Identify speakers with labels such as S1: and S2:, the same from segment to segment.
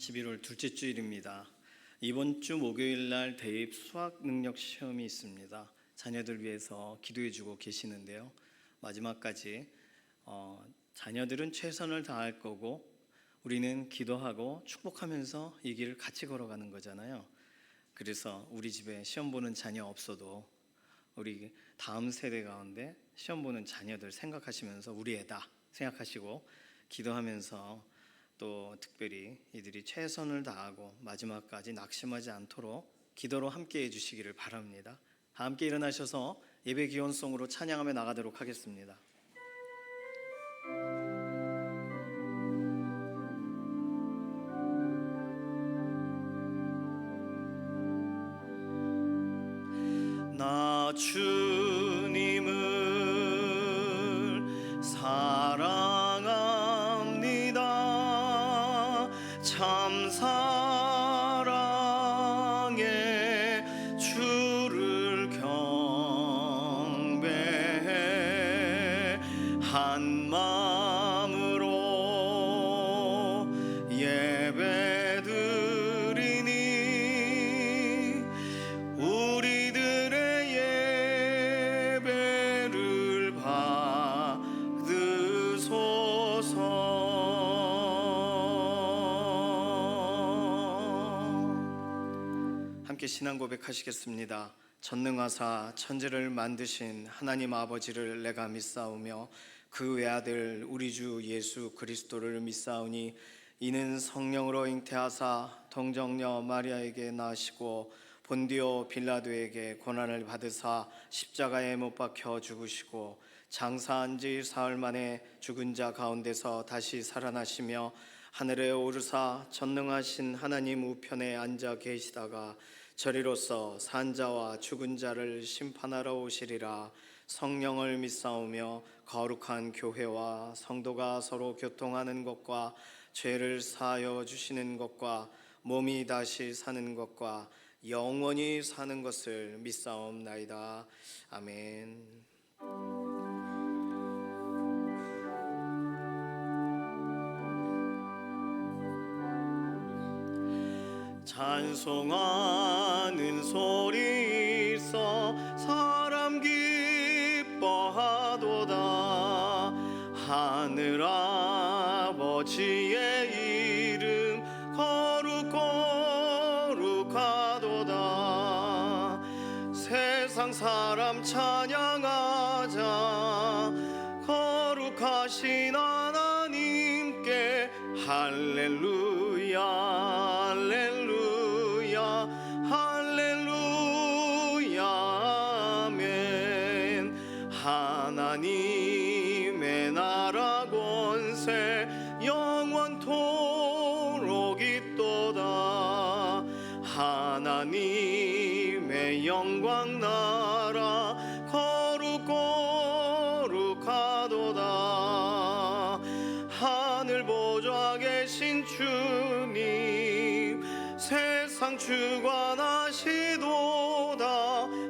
S1: 11월 둘째 주일입니다. 이번 주 목요일 날 대입 수학 능력 시험이 있습니다. 자녀들 위해서 기도해주고 계시는데요. 마지막까지 자녀들은 최선을 다할 거고 우리는 기도하고 축복하면서 이 길을 같이 걸어가는 거잖아요. 그래서 우리 집에 시험 보는 자녀 없어도 우리 다음 세대 가운데 시험 보는 자녀들 생각하시면서 우리 애다 생각하시고 기도하면서 또 특별히 이들이 최선을 다하고 마지막까지 낙심하지 않도록 기도로 함께 해주시기를 바랍니다. 함께 일어나셔서 예배 기원송으로 찬양하며 나가도록 하겠습니다. 나 주님을 사랑합니다. 참 사랑에 주를 경배해 한 마음으로 예배드리니 우리들의 예배를 받으소서. 함께 신앙 고백하시겠습니다. 전능하사 천지를 만드신 하나님 아버지를 내가 믿사오며 그 외아들 우리 주 예수 그리스도를 믿사오니 이는 성령으로 잉태하사 동정녀 마리아에게 나시고 본디오 빌라도에게 고난을 받으사 십자가에 못 박혀 죽으시고 장사한 지 사흘 만에 죽은 자 가운데서 다시 살아나시며 하늘에 오르사 전능하신 하나님 우편에 앉아 계시다가 저리로서 산자와 죽은 자를 심판하러 오시리라. 성령을 믿사오며 거룩한 교회와 성도가 서로 교통하는 것과 죄를 사하여 주시는 것과 몸이 다시 사는 것과 영원히 사는 것을 믿사옵나이다. 아멘. 찬송하는 소리 있어 사람 기뻐하도다. 하늘 아버지의 이름 거룩하도다. 세상 사람 찬양하자. 거룩하신 하나님께 할렐루야 할렐루야 할렐루야 아멘. 하나님의 나라 권세 영원토록 있도다. 하나님의 영광 나라 거룩하도다. 하늘 보좌 계신 주님 세상 주관하시도다.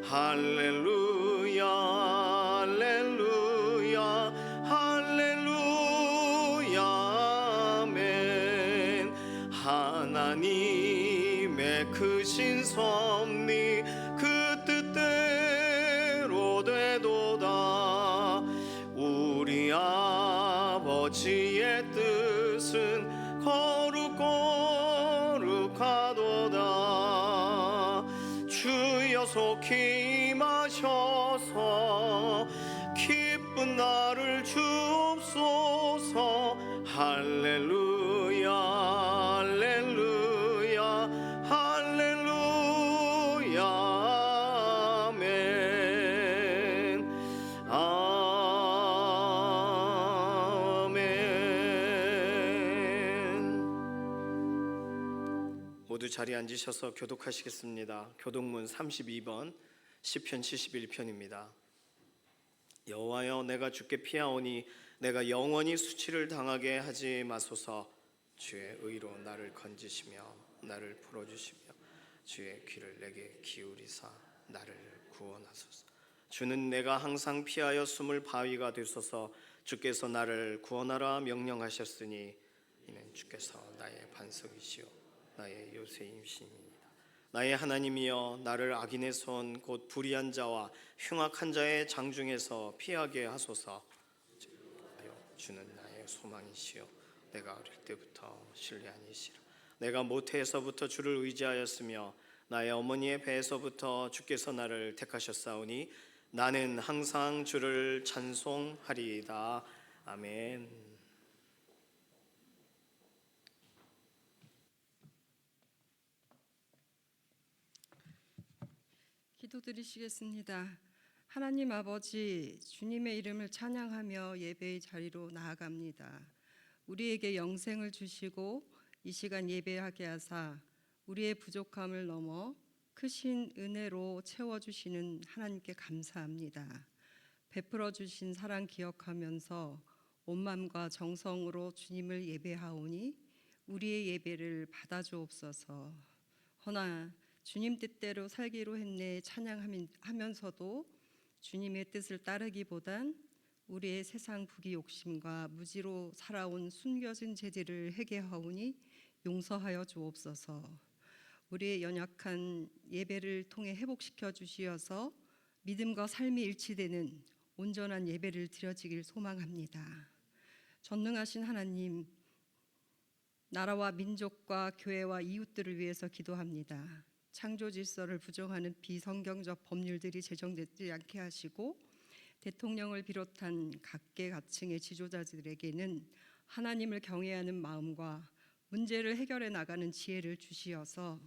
S1: 할렐루야 할렐루야 할렐루야 아멘. 하나님의 크신 섭리 그 뜻대로 되도다. 우리 아버지의 뜻은 거룩하도다. 주여 속히 임하셔서 기쁜 날을 주옵소서. 할렐루야 할렐루야 할렐루야 아멘 아멘. 모두 자리에 앉으셔서 교독하시겠습니다. 교독문 32번 시편 71편입니다. 여호와여 내가 주께 피하오니 내가 영원히 수치를 당하게 하지 마소서. 주의 의로 나를 건지시며 나를 풀어주시며 주의 귀를 내게 기울이사 나를 구원하소서. 주는 내가 항상 피하여 숨을 바위가 되소서. 주께서 나를 구원하라 명령하셨으니 이는 주께서 나의 반석이시오 나의 요새임심이니이다. 나의 하나님이여, 나를 악인의 손 곧 불의한 자와 흉악한 자의 장중에서 피하게 하소서. 주는 나의 소망이시여, 내가 어릴 때부터 신뢰하니시라. 내가 모태에서부터 주를 의지하였으며 나의 어머니의 배에서부터 주께서 나를 택하셨사오니 나는 항상 주를 찬송하리이다. 아멘.
S2: 기도드리시겠습니다. 하나님 아버지, 주님의 이름을 찬양하며 예배의 자리로 나아갑니다. 우리에게 영생을 주시고 이 시간 예배하게 하사 우리의 부족함을 넘어 크신 은혜로 채워주시는 하나님께 감사합니다. 베풀어 주신 사랑 기억하면서 온 마음과 정성으로 주님을 예배하오니 우리의 예배를 받아주옵소서. 허나 주님 뜻대로 살기로 했네 찬양하면서도 주님의 뜻을 따르기보단 우리의 세상 부귀 욕심과 무지로 살아온 숨겨진 죄들을 회개하오니 용서하여 주옵소서. 우리의 연약한 예배를 통해 회복시켜 주시어서 믿음과 삶이 일치되는 온전한 예배를 드려지길 소망합니다. 전능하신 하나님, 나라와 민족과 교회와 이웃들을 위해서 기도합니다. 창조 질서를 부정하는 비성경적 법률들이 제정되지 않게 하시고 대통령을 비롯한 각계각층의 지도자들에게는 하나님을 경외하는 마음과 문제를 해결해 나가는 지혜를 주시어서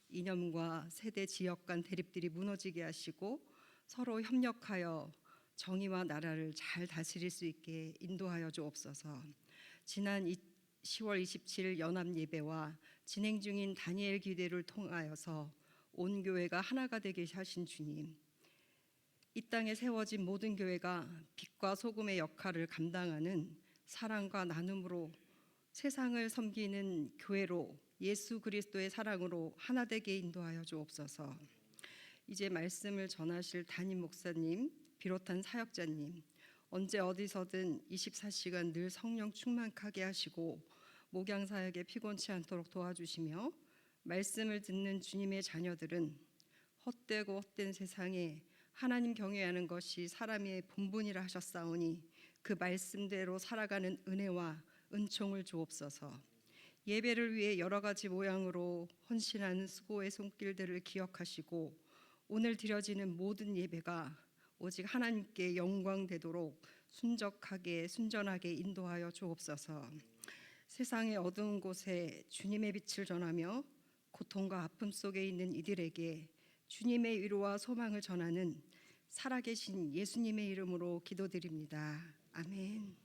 S2: 이념과 세대 지역 간 대립들이 무너지게 하시고 서로 협력하여 정의와 나라를 잘 다스릴 수 있게 인도하여 주옵소서. 지난 10월 27일 연합 예배와 진행 중인 다니엘 기대를 통하여서 온 교회가 하나가 되게 하신 주님, 이 땅에 세워진 모든 교회가 빛과 소금의 역할을 감당하는 사랑과 나눔으로 세상을 섬기는 교회로 예수 그리스도의 사랑으로 하나 되게 인도하여 주옵소서. 이제 말씀을 전하실 담임 목사님 비롯한 사역자님, 언제 어디서든 24시간 늘 성령 충만하게 하시고 목양 사역에 피곤치 않도록 도와주시며, 말씀을 듣는 주님의 자녀들은 헛되고 헛된 세상에 하나님 경외하는 것이 사람의 본분이라 하셨사오니 그 말씀대로 살아가는 은혜와 은총을 주옵소서. 예배를 위해 여러 가지 모양으로 헌신하는 수고의 손길들을 기억하시고 오늘 드려지는 모든 예배가 오직 하나님께 영광 되도록 순전하게 인도하여 주옵소서. 세상의 어두운 곳에 주님의 빛을 전하며 고통과 아픔 속에 있는 이들에게 주님의 위로와 소망을 전하는 살아계신 예수님의 이름으로 기도드립니다. 아멘.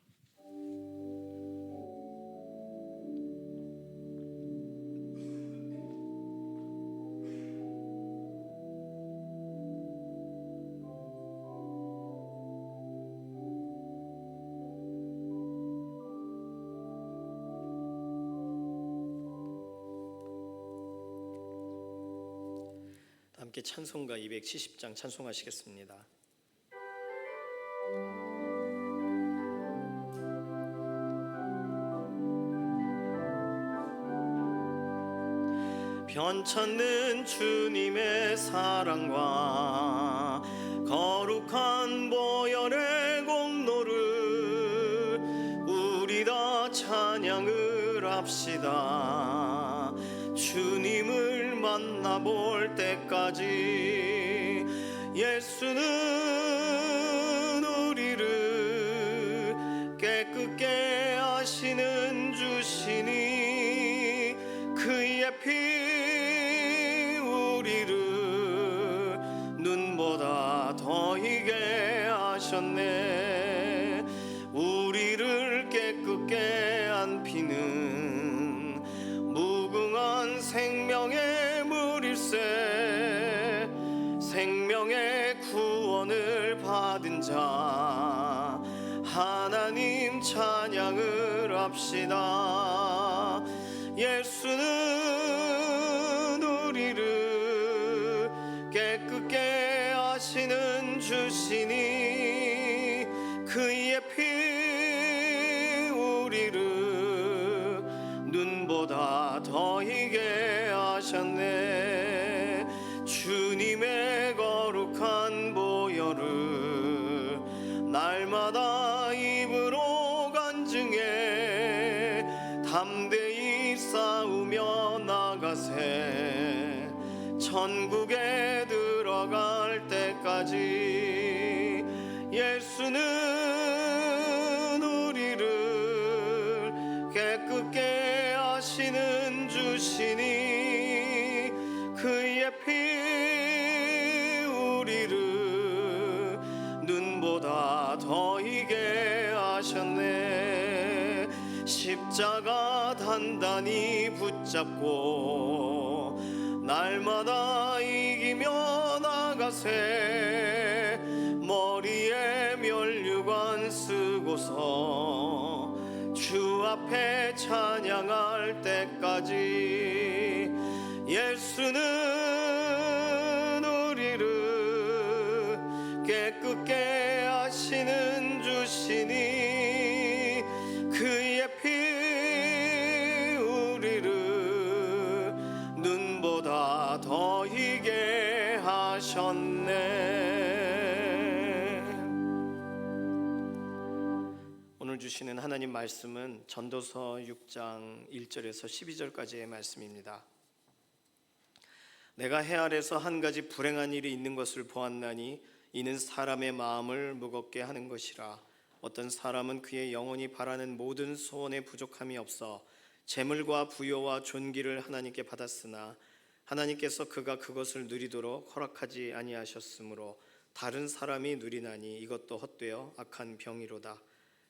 S1: 함께 찬송가 270장 찬송하시겠습니다. 변찮는 주님의 사랑과 거룩한 보혈의 공로를 우리 다 찬양을 합시다. 주님을 만나볼 때까지 예수는 우리를 깨끗게 하시는 주시니 그의 피 우리를 눈보다 더 희게 하셨네. 우리를 깨끗게 한 피는 무궁한 생명의 물일세. 생명의 구원을 받은 자 하나님 찬양을 합시다. 예수는 우리를 깨끗게 하시는 주시니 그의 피 우리를 눈보다 더 희게 하셨네. 주님의 거룩한 보혈을 날마다 입으로 간증해 담대히 싸우며 나가세. 천국에 들어갈 때까지 예수는 우리를 깨끗게 하시는 주시니 그의 피 우리를 눈보다 더 희게 하셨네. 십자가 단단히 붙잡고 날마다 이기며 나가세. 머리에 면류관 쓰고서 주 앞에 찬양할 때까지 예수는 우리를 깨끗게 하시는 주시니 그의 피 우리를 눈보다 더 희게 하셨네. 오늘 주시는 하나님 말씀은 전도서 6장 1절에서 12절까지의 말씀입니다. 내가 해 아래서 한 가지 불행한 일이 있는 것을 보았나니 이는 사람의 마음을 무겁게 하는 것이라. 어떤 사람은 그의 영혼이 바라는 모든 소원에 부족함이 없어 재물과 부요와 존귀를 하나님께 받았으나 하나님께서 그가 그것을 누리도록 허락하지 아니하셨으므로 다른 사람이 누리나니 이것도 헛되어 악한 병이로다.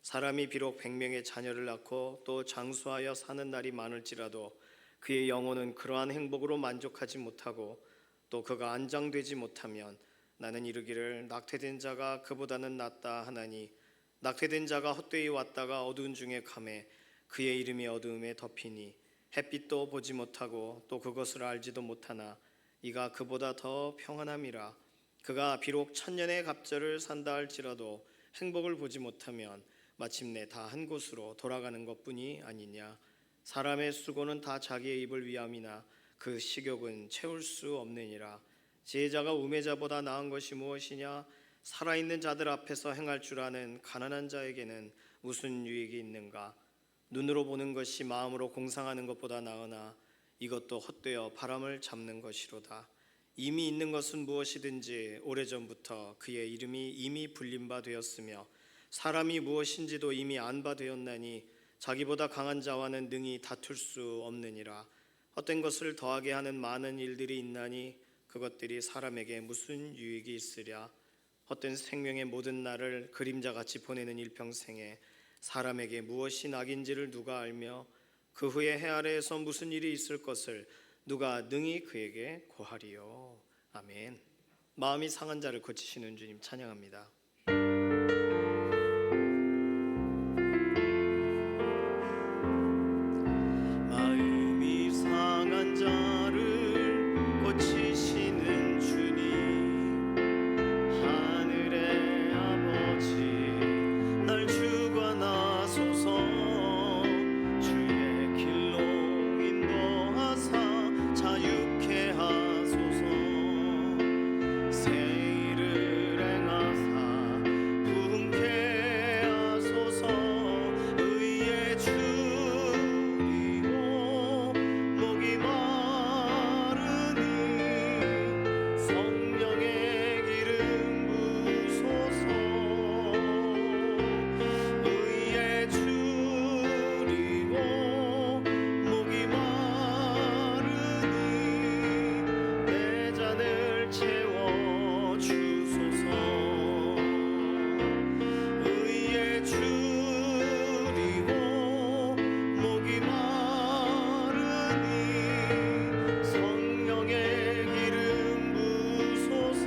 S1: 사람이 비록 100명의 자녀를 낳고 또 장수하여 사는 날이 많을지라도 그의 영혼은 그러한 행복으로 만족하지 못하고 또 그가 안장되지 못하면 나는 이르기를 낙태된 자가 그보다는 낫다 하나니 낙태된 자가 헛되이 왔다가 어두운 중에 감에 그의 이름이 어두움에 덮이니 햇빛도 보지 못하고 또 그것을 알지도 못하나 이가 그보다 더 평안함이라. 그가 비록 1000년의 갑절을 산다 할지라도 행복을 보지 못하면 마침내 다 한 곳으로 돌아가는 것뿐이 아니냐. 사람의 수고는 다 자기의 입을 위함이나 그 식욕은 채울 수 없느니라. 지혜자가 우매자보다 나은 것이 무엇이냐. 살아있는 자들 앞에서 행할 줄 아는 가난한 자에게는 무슨 유익이 있는가. 눈으로 보는 것이 마음으로 공상하는 것보다 나으나 이것도 헛되어 바람을 잡는 것이로다. 이미 있는 것은 무엇이든지 오래전부터 그의 이름이 이미 불린 바 되었으며 사람이 무엇인지도 이미 안 바 되었나니 자기보다 강한 자와는 능히 다툴 수 없느니라. 헛된 것을 더하게 하는 많은 일들이 있나니 그것들이 사람에게 무슨 유익이 있으랴. 헛된 생명의 모든 날을 그림자같이 보내는 일평생에 사람에게 무엇이 낙인지를 누가 알며 그 후에 해 아래에서 무슨 일이 있을 것을 누가 능히 그에게 고하리요. 아멘. 마음이 상한 자를 고치시는 주님 찬양합니다. 마음이 상한 자를 고치시는 주님, 하늘의 아버지 날 주관하소서. 주의 길로 인도하사 자유케 하소서. 새 일을 행하사 부흥케 하소서. 의에 줄이고 목이 마르니 성령의 기름 부소서. 의에 줄이고 목이 마르니 내 잔을 채워 주소서. 의에 줄이고 목이 마르니 성령의 기름 부소서.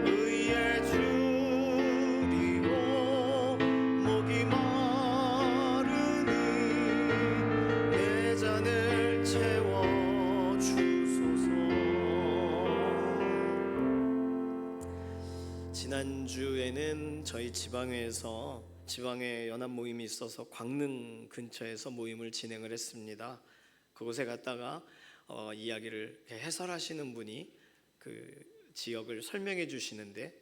S1: 의에 줄이고 목이 마르니 내 잔을 채워 주소서. 지난주에는 저희 지방회에서 지방에 연합 모임이 있어서 광릉 근처에서 모임을 진행을 했습니다. 그곳에 갔다가 이야기를 이렇게 해설하시는 분이 그 지역을 설명해 주시는데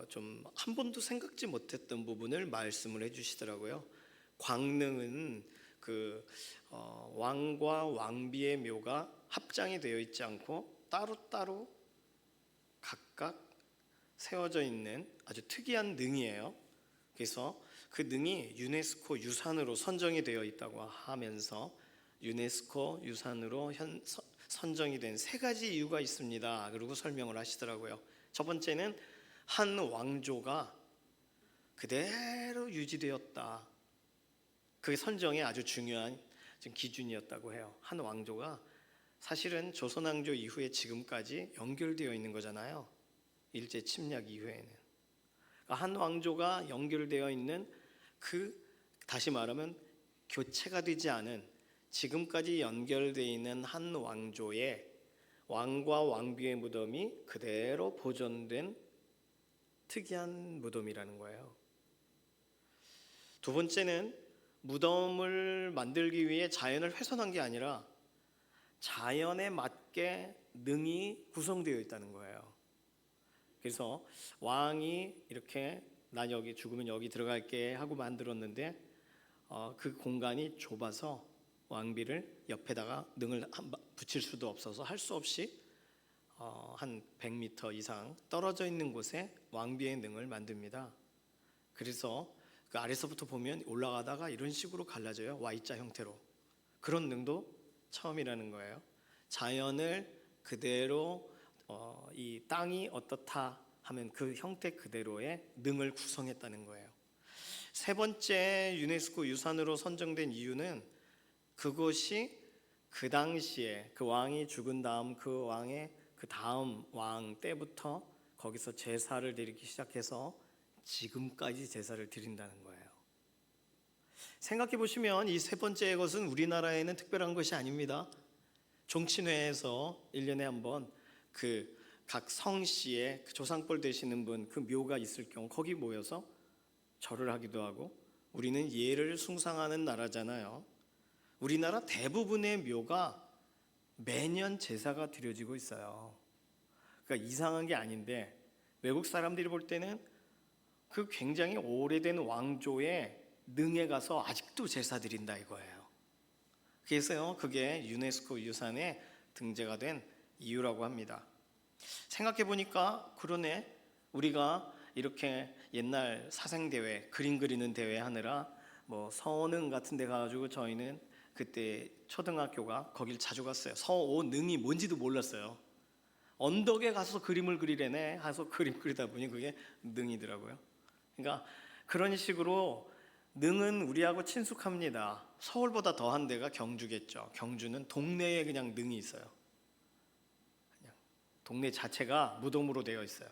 S1: 좀 한 번도 생각지 못했던 부분을 말씀을 해주시더라고요. 광릉은 그 왕과 왕비의 묘가 합장이 되어 있지 않고 따로따로 각각 세워져 있는 아주 특이한 능이에요. 그래서 그 능이 유네스코 유산으로 선정이 되어 있다고 하면서 유네스코 유산으로 선정이 된 세 가지 이유가 있습니다. 그리고 설명을 하시더라고요. 첫 번째는 한 왕조가 그대로 유지되었다. 그게 선정의 아주 중요한 기준이었다고 해요. 한 왕조가 사실은 조선왕조 이후에 지금까지 연결되어 있는 거잖아요. 일제 침략 이후에는 한 왕조가 연결되어 있는 다시 말하면 교체가 되지 않은 지금까지 연결되어 있는 한 왕조의 왕과 왕비의 무덤이 그대로 보존된 특이한 무덤이라는 거예요. 두 번째는 무덤을 만들기 위해 자연을 훼손한 게 아니라 자연에 맞게 능이 구성되어 있다는 거예요. 그래서 왕이 이렇게 난 여기 죽으면 여기 들어갈게 하고 만들었는데 그 공간이 좁아서 왕비를 옆에다가 능을 붙일 수도 없어서 할 수 없이 한 100m 이상 떨어져 있는 곳에 왕비의 능을 만듭니다. 그래서 그 아래서부터 보면 올라가다가 이런 식으로 갈라져요. Y자 형태로. 그런 능도 처음이라는 거예요. 자연을 그대로 이 땅이 어떻다 하면 그 형태 그대로의 능을 구성했다는 거예요. 세 번째 유네스코 유산으로 선정된 이유는 그것이 그 당시에 그 왕이 죽은 다음 그 왕의 그 다음 왕 때부터 거기서 제사를 드리기 시작해서 지금까지 제사를 드린다는 거예요. 생각해 보시면 이 세 번째 것은 우리나라에는 특별한 것이 아닙니다. 종친회에서 1년에 한 번 그 각 성씨에 그 조상벌 되시는 분 그 묘가 있을 경우 거기 모여서 절을 하기도 하고, 우리는 예를 숭상하는 나라잖아요. 우리나라 대부분의 묘가 매년 제사가 드려지고 있어요. 그러니까 이상한 게 아닌데 외국 사람들이 볼 때는 그 굉장히 오래된 왕조의 능에 가서 아직도 제사 드린다 이거예요. 그래서요 그게 유네스코 유산에 등재가 된 이유라고 합니다. 생각해 보니까 그러네. 우리가 이렇게 옛날 사생대회 그림 그리는 대회 하느라 뭐 서능 같은 데 가가지고 저희는 그때 초등학교가 거길 자주 갔어요. 서오능이 뭔지도 몰랐어요. 언덕에 가서 그림을 그리래네 해서 그림 그리다 보니 그게 능이더라고요. 그러니까 그런 식으로 능은 우리하고 친숙합니다. 서울보다 더한 데가 경주겠죠. 경주는 동네에 그냥 능이 있어요. 그냥 동네 자체가 무덤으로 되어 있어요.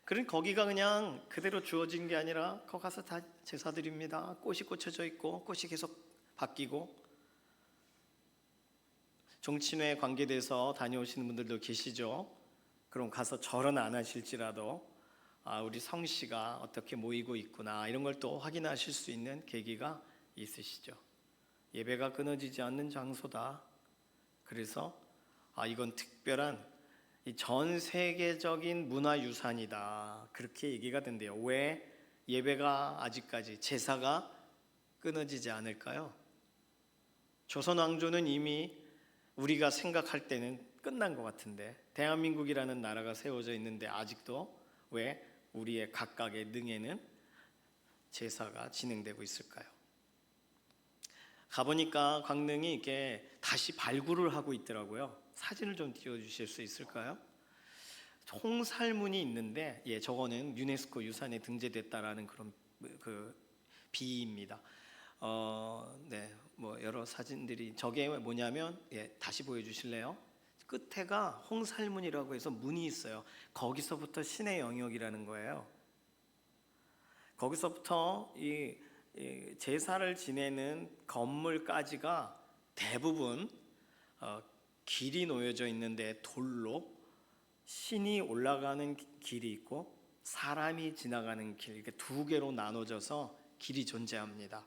S1: 그런 거기가 그냥 그대로 주어진 게 아니라 거기 가서 다 제사드립니다. 꽃이 꽂혀져 있고 꽃이 계속 바뀌고, 종친회 관계돼서 다녀오시는 분들도 계시죠. 그럼 가서 절은 안 하실지라도 우리 성씨가 어떻게 모이고 있구나 이런 걸 또 확인하실 수 있는 계기가 있으시죠. 예배가 끊어지지 않는 장소다. 그래서 이건 특별한 전 세계적인 문화유산이다 그렇게 얘기가 된대요. 왜 예배가 아직까지 제사가 끊어지지 않을까요? 조선 왕조는 이미 우리가 생각할 때는 끝난 것 같은데 대한민국이라는 나라가 세워져 있는데 아직도 왜 우리의 각각의 능에는 제사가 진행되고 있을까요? 가보니까 광릉이 이게 다시 발굴을 하고 있더라고요. 사진을 좀 띄워주실 수 있을까요? 홍살문이 있는데 저거는 유네스코 유산에 등재됐다라는 그런 그 비입니다. 네, 뭐 여러 사진들이 저게 뭐냐면 다시 보여주실래요? 끝에가 홍살문이라고 해서 문이 있어요. 거기서부터 신의 영역이라는 거예요. 거기서부터 이 제사를 지내는 건물까지가 대부분 길이 놓여져 있는데 돌로 신이 올라가는 길이 있고 사람이 지나가는 길, 이렇게 두 개로 나눠져서 길이 존재합니다.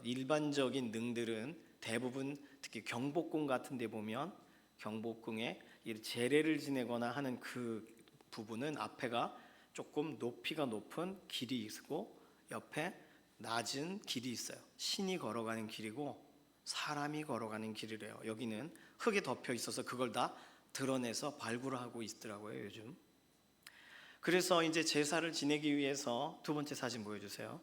S1: 일반적인 능들은 대부분 특히 경복궁 같은 데 보면 경복궁에 제례를 지내거나 하는 그 부분은 앞에가 조금 높이가 높은 길이 있고 옆에 낮은 길이 있어요. 신이 걸어가는 길이고 사람이 걸어가는 길이래요. 여기는 흙에 덮여 있어서 그걸 다 드러내서 발굴을 하고 있더라고요, 요즘. 그래서 이제 제사를 지내기 위해서, 두 번째 사진 보여주세요.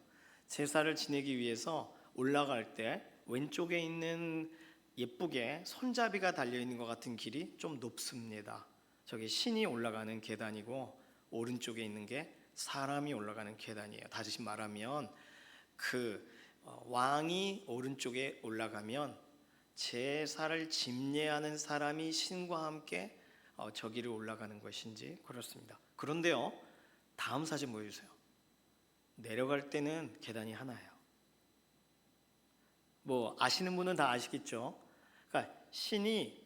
S1: 제사를 지내기 위해서 올라갈 때 왼쪽에 있는 예쁘게 손잡이가 달려있는 것 같은 길이 좀 높습니다. 저게 신이 올라가는 계단이고 오른쪽에 있는 게 사람이 올라가는 계단이에요. 다시 말하면 왕이 오른쪽에 올라가면 제사를 집례하는 사람이 신과 함께 저 길을 올라가는 것인지 그렇습니다. 그런데요, 다음 사진 보여주세요. 내려갈 때는 계단이 하나예요. 뭐 아시는 분은 다 아시겠죠? 그러니까 신이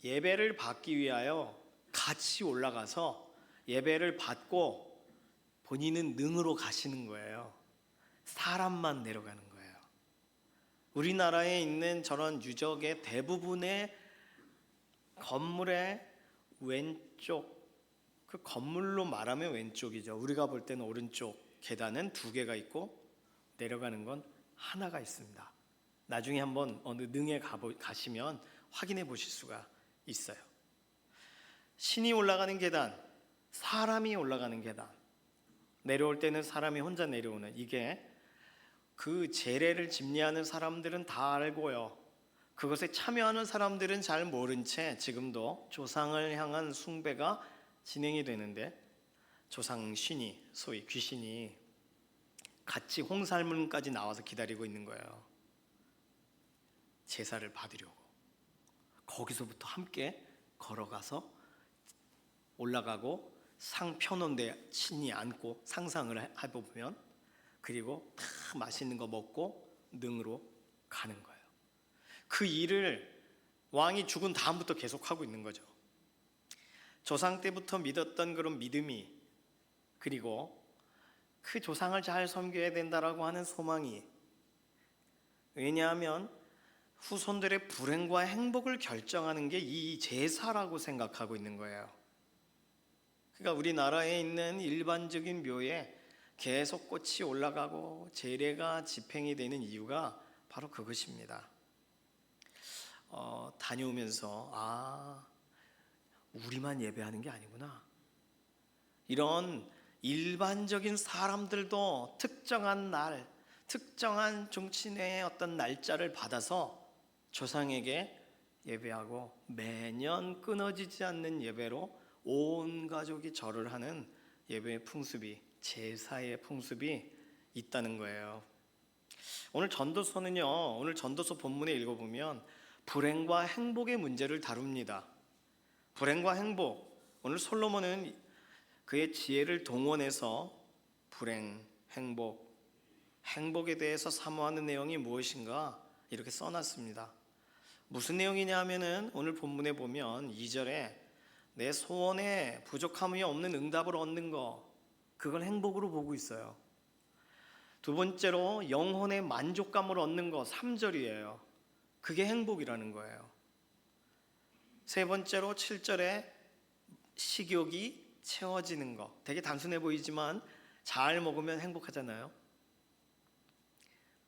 S1: 예배를 받기 위하여 같이 올라가서 예배를 받고 본인은 능으로 가시는 거예요. 사람만 내려가는 거예요. 우리나라에 있는 저런 유적의 대부분의 건물의 왼쪽, 그 건물로 말하면 왼쪽이죠. 우리가 볼 때는 오른쪽 계단은 두 개가 있고 내려가는 건 하나가 있습니다. 나중에 한번 어느 능에 가시면 확인해 보실 수가 있어요. 신이 올라가는 계단, 사람이 올라가는 계단. 내려올 때는 사람이 혼자 내려오는, 이게 그 제례를 집례하는 사람들은 다 알고요. 그것에 참여하는 사람들은 잘 모른 채 지금도 조상을 향한 숭배가 진행이 되는데, 조상 신이, 소위 귀신이 같이 홍살문까지 나와서 기다리고 있는 거예요. 제사를 받으려고. 거기서부터 함께 걸어가서 올라가고 상 펴놓은 데 신이 앉고 상상을 해보면, 그리고 다 맛있는 거 먹고 능으로 가는 거예요. 그 일을 왕이 죽은 다음부터 계속하고 있는 거죠. 조상 때부터 믿었던 그런 믿음이, 그리고 그 조상을 잘 섬겨야 된다라고 하는 소망이, 왜냐하면 후손들의 불행과 행복을 결정하는 게 이 제사라고 생각하고 있는 거예요. 그러니까 우리나라에 있는 일반적인 묘에 계속 꽃이 올라가고 제례가 집행이 되는 이유가 바로 그것입니다. 다녀오면서 우리만 예배하는 게 아니구나. 이런 일반적인 사람들도 특정한 날, 특정한 종친회의 어떤 날짜를 받아서 조상에게 예배하고 매년 끊어지지 않는 예배로 온 가족이 절을 하는 예배의 풍습이, 제사의 풍습이 있다는 거예요. 오늘 전도서는요, 오늘 전도서 본문에 읽어보면 불행과 행복의 문제를 다룹니다. 불행과 행복, 오늘 솔로몬은 그의 지혜를 동원해서 불행, 행복, 행복에 대해서 사모하는 내용이 무엇인가 이렇게 써놨습니다. 무슨 내용이냐 하면은 오늘 본문에 보면 2절에 내 소원에 부족함이 없는 응답을 얻는 거, 그걸 행복으로 보고 있어요. 두 번째로 영혼의 만족감을 얻는 거, 3절이에요. 그게 행복이라는 거예요. 세 번째로 7절에 식욕이 채워지는 거, 되게 단순해 보이지만 잘 먹으면 행복하잖아요.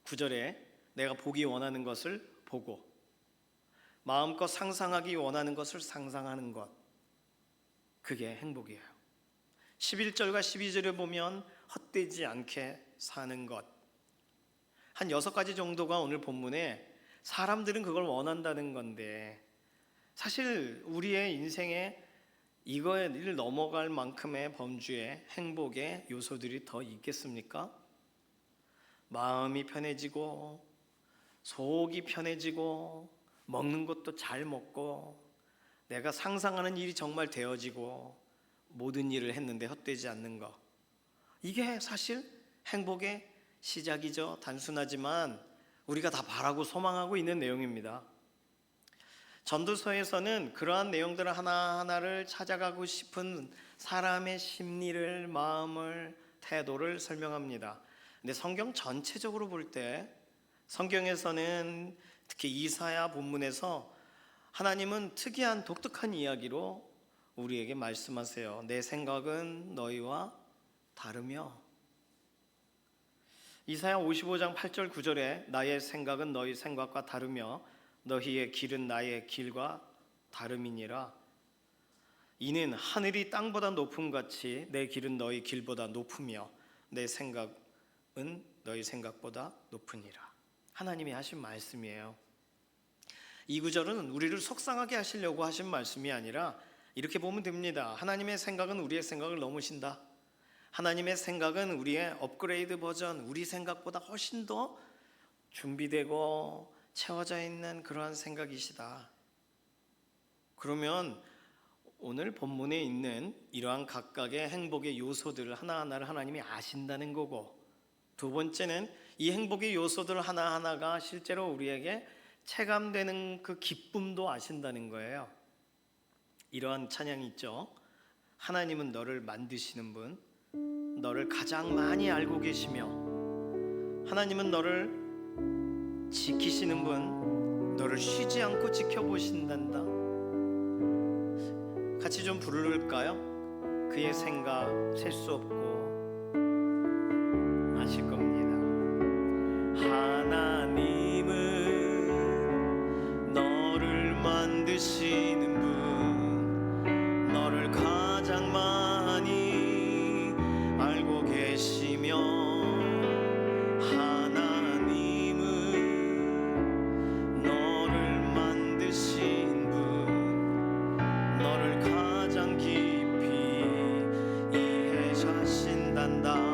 S1: 9절에 내가 보기 원하는 것을 보고 마음껏 상상하기 원하는 것을 상상하는 것, 그게 행복이에요. 11절과 12절에 보면 헛되지 않게 사는 것, 한 6가지 정도가 오늘 본문에 사람들은 그걸 원한다는 건데, 사실 우리의 인생에 이거를 넘어갈 만큼의 범주의 행복의 요소들이 더 있겠습니까? 마음이 편해지고 속이 편해지고 먹는 것도 잘 먹고 내가 상상하는 일이 정말 되어지고 모든 일을 했는데 헛되지 않는 것, 이게 사실 행복의 시작이죠. 단순하지만 우리가 다 바라고 소망하고 있는 내용입니다. 전도서에서는 그러한 내용들을 하나하나를 찾아가고 싶은 사람의 심리를, 마음을, 태도를 설명합니다. 근데 성경 전체적으로 볼 때 성경에서는 특히 이사야 본문에서 하나님은 특이한 독특한 이야기로 우리에게 말씀하세요. 내 생각은 너희와 다르며. 이사야 55장 8절 9절에 나의 생각은 너희 생각과 다르며 너희의 길은 나의 길과 다름이니라. 이는 하늘이 땅보다 높음 같이 내 길은 너희 길보다 높으며 내 생각은 너희 생각보다 높으니라. 하나님이 하신 말씀이에요. 이 구절은 우리를 속상하게 하시려고 하신 말씀이 아니라 이렇게 보면 됩니다. 하나님의 생각은 우리의 생각을 넘으신다. 하나님의 생각은 우리의 업그레이드 버전, 우리 생각보다 훨씬 더 준비되고 채워져 있는 그러한 생각이시다. 그러면 오늘 본문에 있는 이러한 각각의 행복의 요소들을 하나하나를 하나님이 아신다는 거고, 두 번째는 이 행복의 요소들 하나하나가 실제로 우리에게 체감되는 그 기쁨도 아신다는 거예요. 이러한 찬양이 있죠. 하나님은 너를 만드시는 분, 너를 가장 많이 알고 계시며 하나님은 너를 지키시는 분, 너를 쉬지 않고 지켜보신단다. 같이 좀 부를까요? 그의 생각 셀 수 없고 아실 겁니다. 하나님은 너를 만드시는 분, 너를 가장 많이 알고 계시며 하나님은 너를 만드신 분, 너를 가장 깊이 이해하신단다.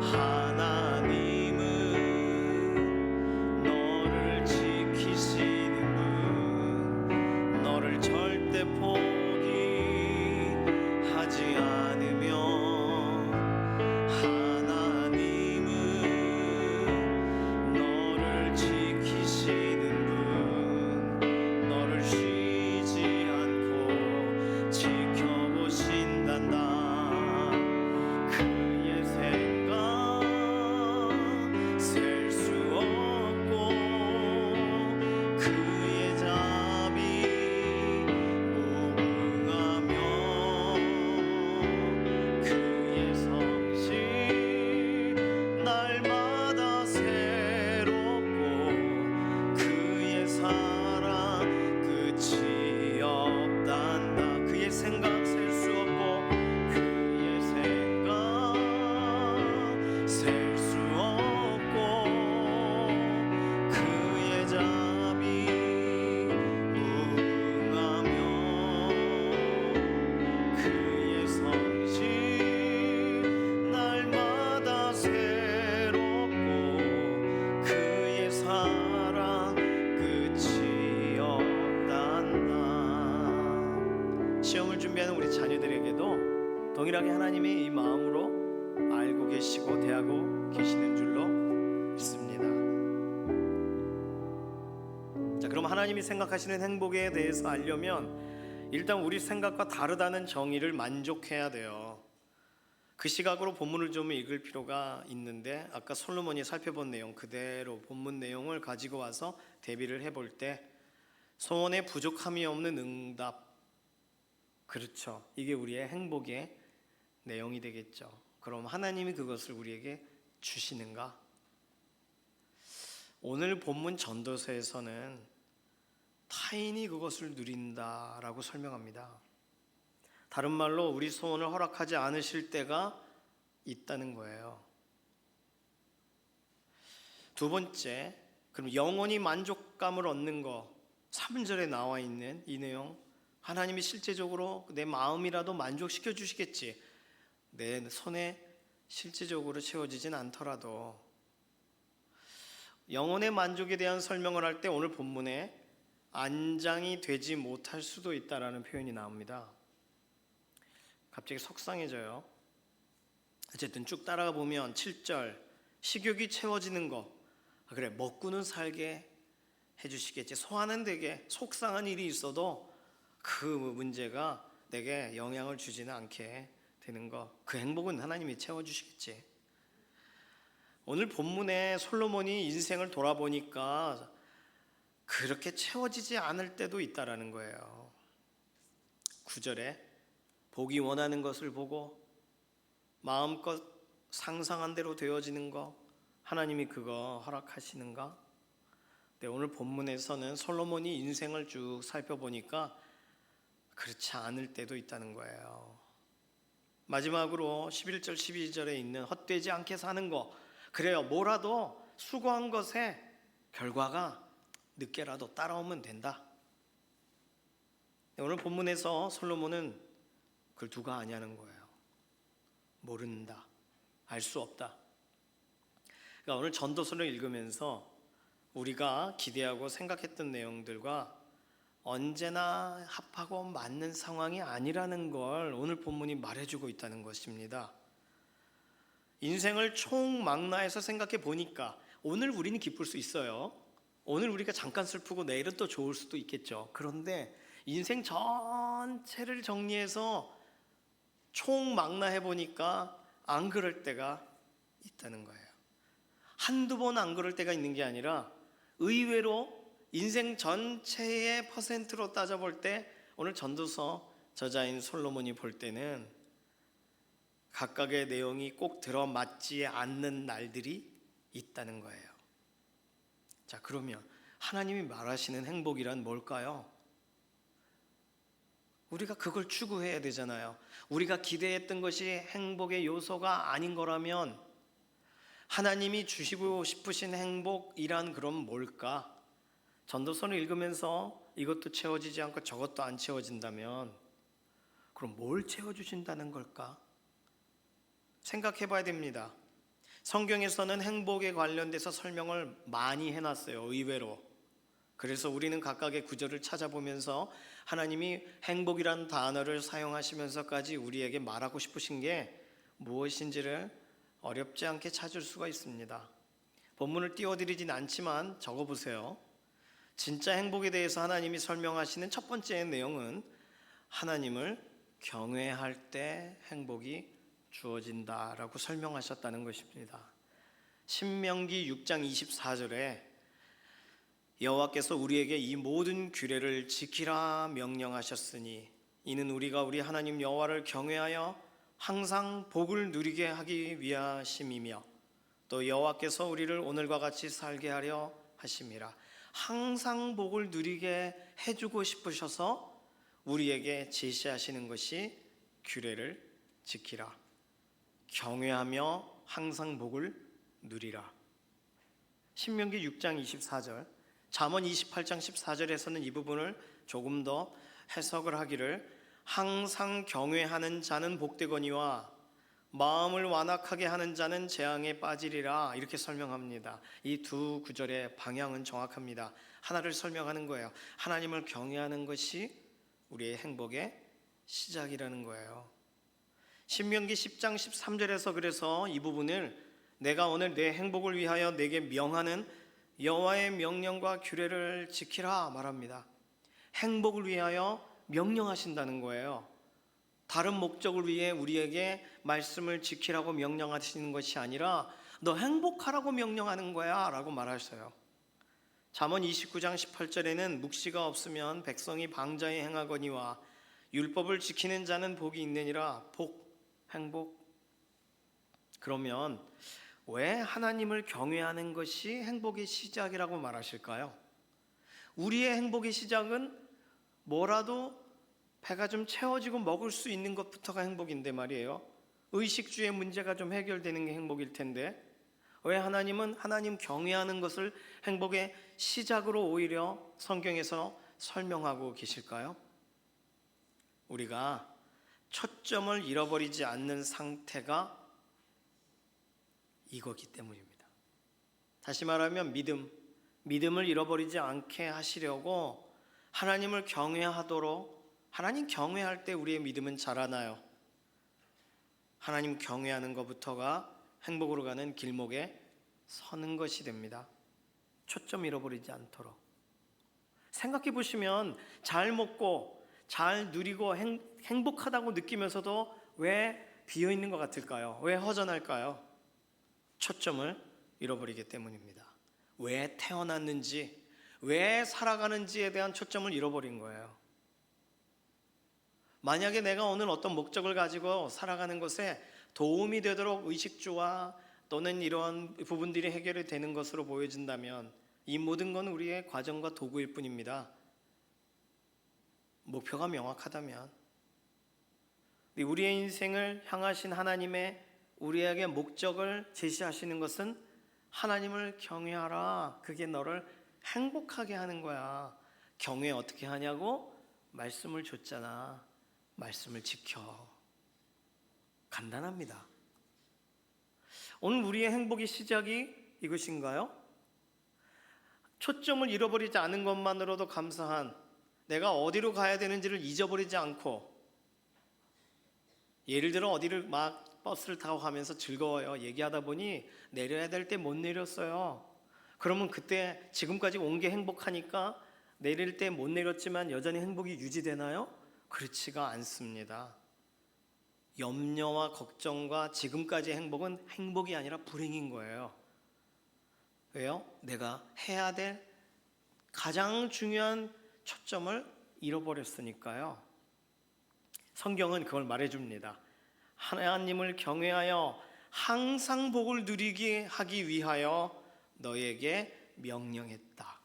S1: 하나님은 너를 지키시는 분, 너를 절대 포기하지 않으며 하나님은 너를 지키시는 분, 너를 쉬지 않고 지켜보신단다. 그의 생각 셀 수 없고 그의 자비 무궁하며 그의 성실 날마다 새롭고 그의 사랑 끝이 없단다. 그의 생각 셀 수 없고 그의 생각 셀 수 없고 그의 자비 무궁하며 그의 성실 날마다 새롭고 그의 사랑 끝이 없단다. 시험을 준비하는 우리 자녀들에게도 동일하게 하나님이 이 마음으로 알고 계시고 대하고 계시는 줄로 믿습니다. 자, 그럼 하나님이 생각하시는 행복에 대해서 알려면 일단 우리 생각과 다르다는 정의를 만족해야 돼요. 그 시각으로 본문을 좀 읽을 필요가 있는데, 아까 솔로몬이 살펴본 내용 그대로 본문 내용을 가지고 와서 대비를 해볼 때 소원에 부족함이 없는 응답, 그렇죠, 이게 우리의 행복의 내용이 되겠죠. 그럼 하나님이 그것을 우리에게 주시는가? 오늘 본문 전도서에서는 타인이 그것을 누린다라고 설명합니다. 다른 말로 우리 소원을 허락하지 않으실 때가 있다는 거예요. 두 번째, 그럼 영원히 만족감을 얻는 거, 3절에 나와 있는 이 내용, 하나님이 실제적으로 내 마음이라도 만족시켜 주시겠지, 내 손에 실제적으로 채워지진 않더라도. 영혼의 만족에 대한 설명을 할 때 오늘 본문에 안장이 되지 못할 수도 있다라는 표현이 나옵니다. 갑자기 속상해져요. 어쨌든 쭉 따라가 보면 7절, 식욕이 채워지는 거, 그래 먹고는 살게 해주시겠지, 소화는 되게, 속상한 일이 있어도 그 문제가 내게 영향을 주지는 않게 되는 거, 그 행복은 하나님이 채워주시겠지. 오늘 본문에 솔로몬이 인생을 돌아보니까 그렇게 채워지지 않을 때도 있다라는 거예요. 9절에 보기 원하는 것을 보고 마음껏 상상한 대로 되어지는 거, 하나님이 그거 허락하시는가? 네, 오늘 본문에서는 솔로몬이 인생을 쭉 살펴보니까 그렇지 않을 때도 있다는 거예요. 마지막으로 11절 12절에 있는 헛되지 않게 사는 거, 그래요. 뭐라도 수고한 것에 결과가 늦게라도 따라오면 된다. 네, 오늘 본문에서 솔로몬은 그걸 누가 아냐는 거예요. 모른다, 알 수 없다. 그러니까 오늘 전도서를 읽으면서 우리가 기대하고 생각했던 내용들과 언제나 합하고 맞는 상황이 아니라는 걸 오늘 본문이 말해주고 있다는 것입니다. 인생을 총망라해서 생각해 보니까 오늘 우리는 기쁠 수 있어요. 오늘 우리가 잠깐 슬프고 내일은 또 좋을 수도 있겠죠. 그런데 인생 전체를 정리해서 총망라해 보니까 안 그럴 때가 있다는 거예요. 한두 번 안 그럴 때가 있는 게 아니라 의외로 인생 전체의 퍼센트로 따져볼 때 오늘 전도서 저자인 솔로몬이 볼 때는 각각의 내용이 꼭 들어맞지 않는 날들이 있다는 거예요. 자, 그러면 하나님이 말하시는 행복이란 뭘까요? 우리가 그걸 추구해야 되잖아요. 우리가 기대했던 것이 행복의 요소가 아닌 거라면 하나님이 주시고 싶으신 행복이란 그럼 뭘까? 전도서를 읽으면서 이것도 채워지지 않고 저것도 안 채워진다면 그럼 뭘 채워주신다는 걸까? 생각해 봐야 됩니다. 성경에서는 행복에 관련돼서 설명을 많이 해놨어요. 의외로. 그래서 우리는 각각의 구절을 찾아보면서 하나님이 행복이란 단어를 사용하시면서까지 우리에게 말하고 싶으신 게 무엇인지를 어렵지 않게 찾을 수가 있습니다. 본문을 띄워드리진 않지만 적어보세요. 진짜 행복에 대해서 하나님이 설명하시는 첫 번째 내용은 하나님을 경외할 때 행복이 주어진다라고 설명하셨다는 것입니다. 신명기 6장 24절에 여호와께서 우리에게 이 모든 규례를 지키라 명령하셨으니 이는 우리가 우리 하나님 여호와를 경외하여 항상 복을 누리게 하기 위하심이며 또 여호와께서 우리를 오늘과 같이 살게 하려 하심이라. 항상 복을 누리게 해주고 싶으셔서 우리에게 제시하시는 것이 규례를 지키라, 경외하며 항상 복을 누리라. 신명기 6장 24절, 잠언 28장 14절에서는 이 부분을 조금 더 해석을 하기를 항상 경외하는 자는 복되거니와 마음을 완악하게 하는 자는 재앙에 빠지리라, 이렇게 설명합니다. 이 두 구절의 방향은 정확합니다. 하나를 설명하는 거예요. 하나님을 경외하는 것이 우리의 행복의 시작이라는 거예요. 신명기 10장 13절에서 그래서 이 부분을 내가 오늘 내 행복을 위하여 내게 명하는 여호와의 명령과 규례를 지키라 말합니다. 행복을 위하여 명령하신다는 거예요. 다른 목적을 위해 우리에게 말씀을 지키라고 명령하시는 것이 아니라 너 행복하라고 명령하는 거야 라고 말하셨어요. 잠언 29장 18절에는 묵시가 없으면 백성이 방자에 행하거니와 율법을 지키는 자는 복이 있느니라. 복, 행복. 그러면 왜 하나님을 경외하는 것이 행복의 시작이라고 말하실까요? 우리의 행복의 시작은 뭐라도 배가 좀 채워지고 먹을 수 있는 것부터가 행복인데 말이에요. 의식주의 문제가 좀 해결되는 게 행복일 텐데 왜 하나님은 하나님 경외하는 것을 행복의 시작으로 오히려 성경에서 설명하고 계실까요? 우리가 초점을 잃어버리지 않는 상태가 이거기 때문입니다. 다시 말하면 믿음을 잃어버리지 않게 하시려고 하나님을 경외하도록, 하나님 경외할 때 우리의 믿음은 자라나요. 하나님 경외하는 것부터가 행복으로 가는 길목에 서는 것이 됩니다. 초점 잃어버리지 않도록. 생각해 보시면 잘 먹고 잘 누리고 행복하다고 느끼면서도 왜 비어 있는 것 같을까요? 왜 허전할까요? 초점을 잃어버리기 때문입니다. 왜 태어났는지, 왜 살아가는지에 대한 초점을 잃어버린 거예요. 만약에 내가 오늘 어떤 목적을 가지고 살아가는 것에 도움이 되도록 의식주와 또는 이런 부분들이 해결이 되는 것으로 보여진다면 이 모든 건 우리의 과정과 도구일 뿐입니다. 목표가 명확하다면, 우리의 인생을 향하신 하나님의 우리에게 목적을 제시하시는 것은 하나님을 경외하라. 그게 너를 행복하게 하는 거야. 경외 어떻게 하냐고? 말씀을 줬잖아. 말씀을 지켜. 간단합니다. 오늘 우리의 행복의 시작이 이것인가요? 초점을 잃어버리지 않은 것만으로도 감사한, 내가 어디로 가야 되는지를 잊어버리지 않고, 예를 들어 어디를 막 버스를 타고 가면서 즐거워요. 얘기하다 보니 내려야 될 때 못 내렸어요. 그러면 그때 지금까지 온 게 행복하니까 내릴 때 못 내렸지만 여전히 행복이 유지되나요? 그렇지가 않습니다. 염려와 걱정과 지금까지의 행복은 행복이 아니라 불행인 거예요. 왜요? 내가 해야 될 가장 중요한 초점을 잃어버렸으니까요. 성경은 그걸 말해줍니다. 하나님을 경외하여 항상 복을 누리게 하기 위하여 너에게 명령했다.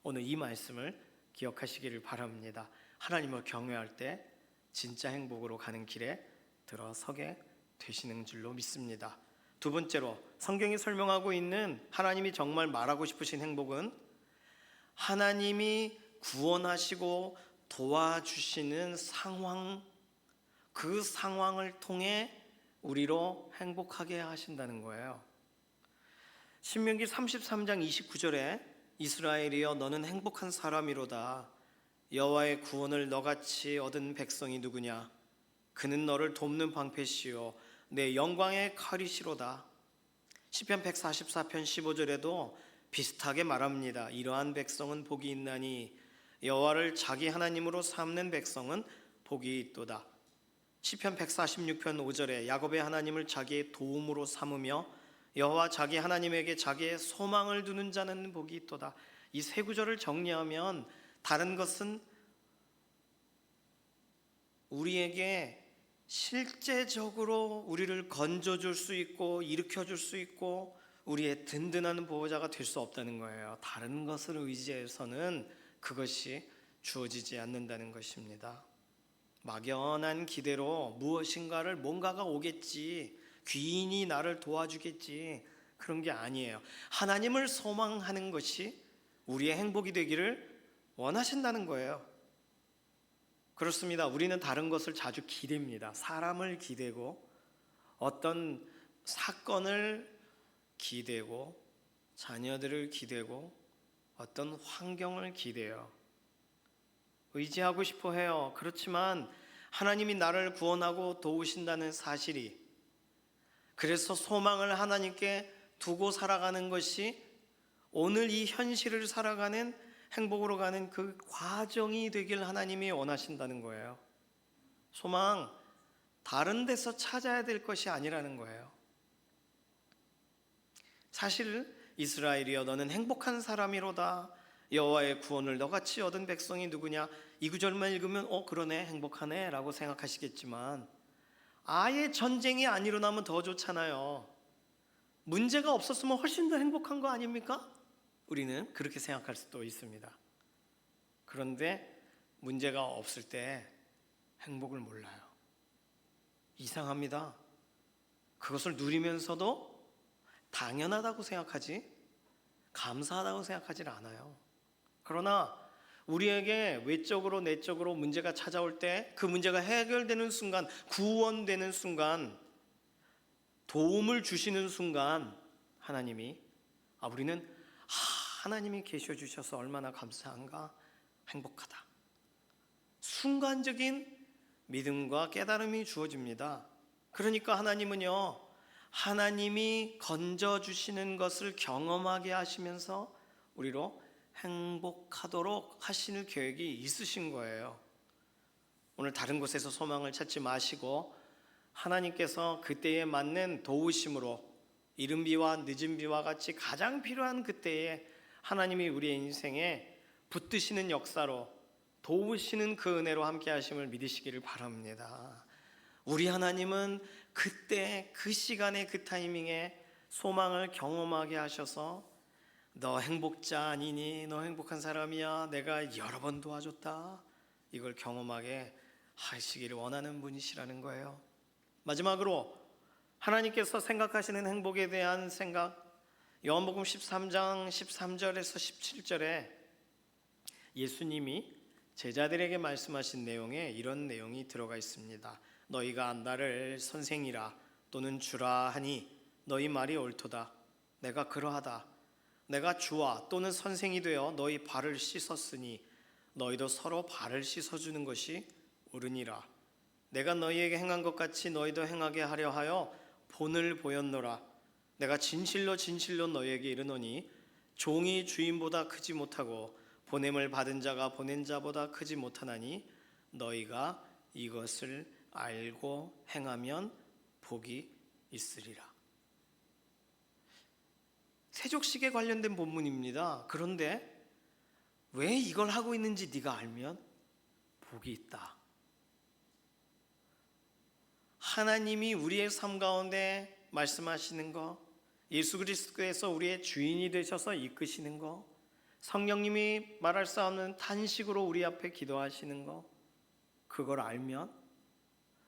S1: 오늘 이 말씀을 기억하시기를 바랍니다. 하나님을 경외할 때 진짜 행복으로 가는 길에 들어서게 되시는 줄로 믿습니다. 두 번째로 성경이 설명하고 있는 하나님이 정말 말하고 싶으신 행복은 하나님이 구원하시고 도와주시는 상황, 그 상황을 통해 우리로 행복하게 하신다는 거예요. 신명기 33장 29절에 이스라엘이여 너는 행복한 사람이로다. 여호와의 구원을 너같이 얻은 백성이 누구냐? 그는 너를 돕는 방패시요 내 영광의 칼이시로다. 시편 144편 15절에도 비슷하게 말합니다. 이러한 백성은 복이 있나니 여호와를 자기 하나님으로 삼는 백성은 복이 있도다. 시편 146편 5절에 야곱의 하나님을 자기의 도움으로 삼으며 여호와 자기 하나님에게 자기의 소망을 두는 자는 복이 있도다. 이 세 구절을 정리하면 다른 것은 우리에게 실제적으로 우리를 건져줄 수 있고 일으켜줄 수 있고 우리의 든든한 보호자가 될 수 없다는 거예요. 다른 것을 의지해서는 그것이 주어지지 않는다는 것입니다. 막연한 기대로 무엇인가를 뭔가가 오겠지, 귀인이 나를 도와주겠지, 그런 게 아니에요. 하나님을 소망하는 것이 우리의 행복이 되기를 원하신다는 거예요. 그렇습니다. 우리는 다른 것을 자주 기댑니다. 사람을 기대고 어떤 사건을 기대고 자녀들을 기대고 어떤 환경을 기대요. 의지하고 싶어 해요. 그렇지만 하나님이 나를 구원하고 도우신다는 사실이, 그래서 소망을 하나님께 두고 살아가는 것이 오늘 이 현실을 살아가는 행복으로 가는 그 과정이 되길 하나님이 원하신다는 거예요. 소망 다른 데서 찾아야 될 것이 아니라는 거예요. 사실 이스라엘이여 너는 행복한 사람이로다. 여호와의 구원을 너같이 얻은 백성이 누구냐? 이 구절만 읽으면 그러네, 행복하네 라고 생각하시겠지만 아예 전쟁이 안 일어나면 더 좋잖아요. 문제가 없었으면 훨씬 더 행복한 거 아닙니까? 우리는 그렇게 생각할 수도 있습니다. 그런데 문제가 없을 때 행복을 몰라요. 이상합니다. 그것을 누리면서도 당연하다고 생각하지 감사하다고 생각하지 않아요. 그러나 우리에게 외적으로 내적으로 문제가 찾아올 때 그 문제가 해결되는 순간, 구원되는 순간, 도움을 주시는 순간 하나님이 우리는 하나님이 계셔 주셔서 얼마나 감사한가, 행복하다. 순간적인 믿음과 깨달음이 주어집니다. 그러니까 하나님은요, 하나님이 건져주시는 것을 경험하게 하시면서 우리로 행복하도록 하시는 계획이 있으신 거예요. 오늘 다른 곳에서 소망을 찾지 마시고 하나님께서 그때에 맞는 도우심으로 이른 비와 늦은 비와 같이 가장 필요한 그때에 하나님이 우리의 인생에 붙드시는 역사로 도우시는 그 은혜로 함께 하심을 믿으시기를 바랍니다. 우리 하나님은 그때 그 시간에 그 타이밍에 소망을 경험하게 하셔서 너 행복자 아니니? 너 행복한 사람이야. 내가 여러 번 도와줬다. 이걸 경험하게 하시기를 원하는 분이시라는 거예요. 마지막으로 하나님께서 생각하시는 행복에 대한 생각, 요한복음 13장 13절에서 17절에 예수님이 제자들에게 말씀하신 내용에 이런 내용이 들어가 있습니다. 너희가 나를 선생이라 또는 주라 하니 너희 말이 옳도다. 내가 그러하다. 내가 주와 또는 선생이 되어 너희 발을 씻었으니 너희도 서로 발을 씻어주는 것이 옳으니라. 내가 너희에게 행한 것 같이 너희도 행하게 하려 하여 본을 보였노라. 내가 진실로 진실로 너희에게 이르노니 종이 주인보다 크지 못하고 보냄을 받은 자가 보낸 자보다 크지 못하나니 너희가 이것을 알고 행하면 복이 있으리라. 세족식에 관련된 본문입니다. 그런데 왜 이걸 하고 있는지 네가 알면 복이 있다. 하나님이 우리의 삶 가운데 말씀하시는 거, 예수 그리스도께서 우리의 주인이 되셔서 이끄시는 거, 성령님이 말할 수 없는 탄식으로 우리 앞에 기도하시는 거, 그걸 알면,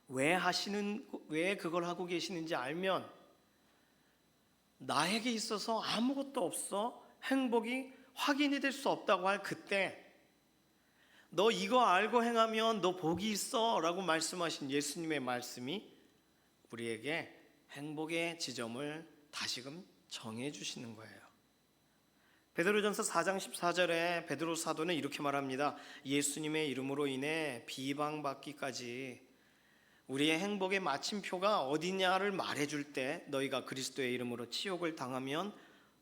S1: 왜 그걸 하고 계시는지 알면 나에게 있어서 아무것도 없어 행복이 확인이 될 수 없다고 할 그때 너 이거 알고 행하면 너 복이 있어 라고 말씀하신 예수님의 말씀이 우리에게 행복의 지점을 다시금 정해 주시는 거예요. 베드로전서 4장 14절에 베드로 사도는 이렇게 말합니다. 예수님의 이름으로 인해 비방받기까지 우리의 행복의 마침표가 어디냐를 말해줄 때 너희가 그리스도의 이름으로 치욕을 당하면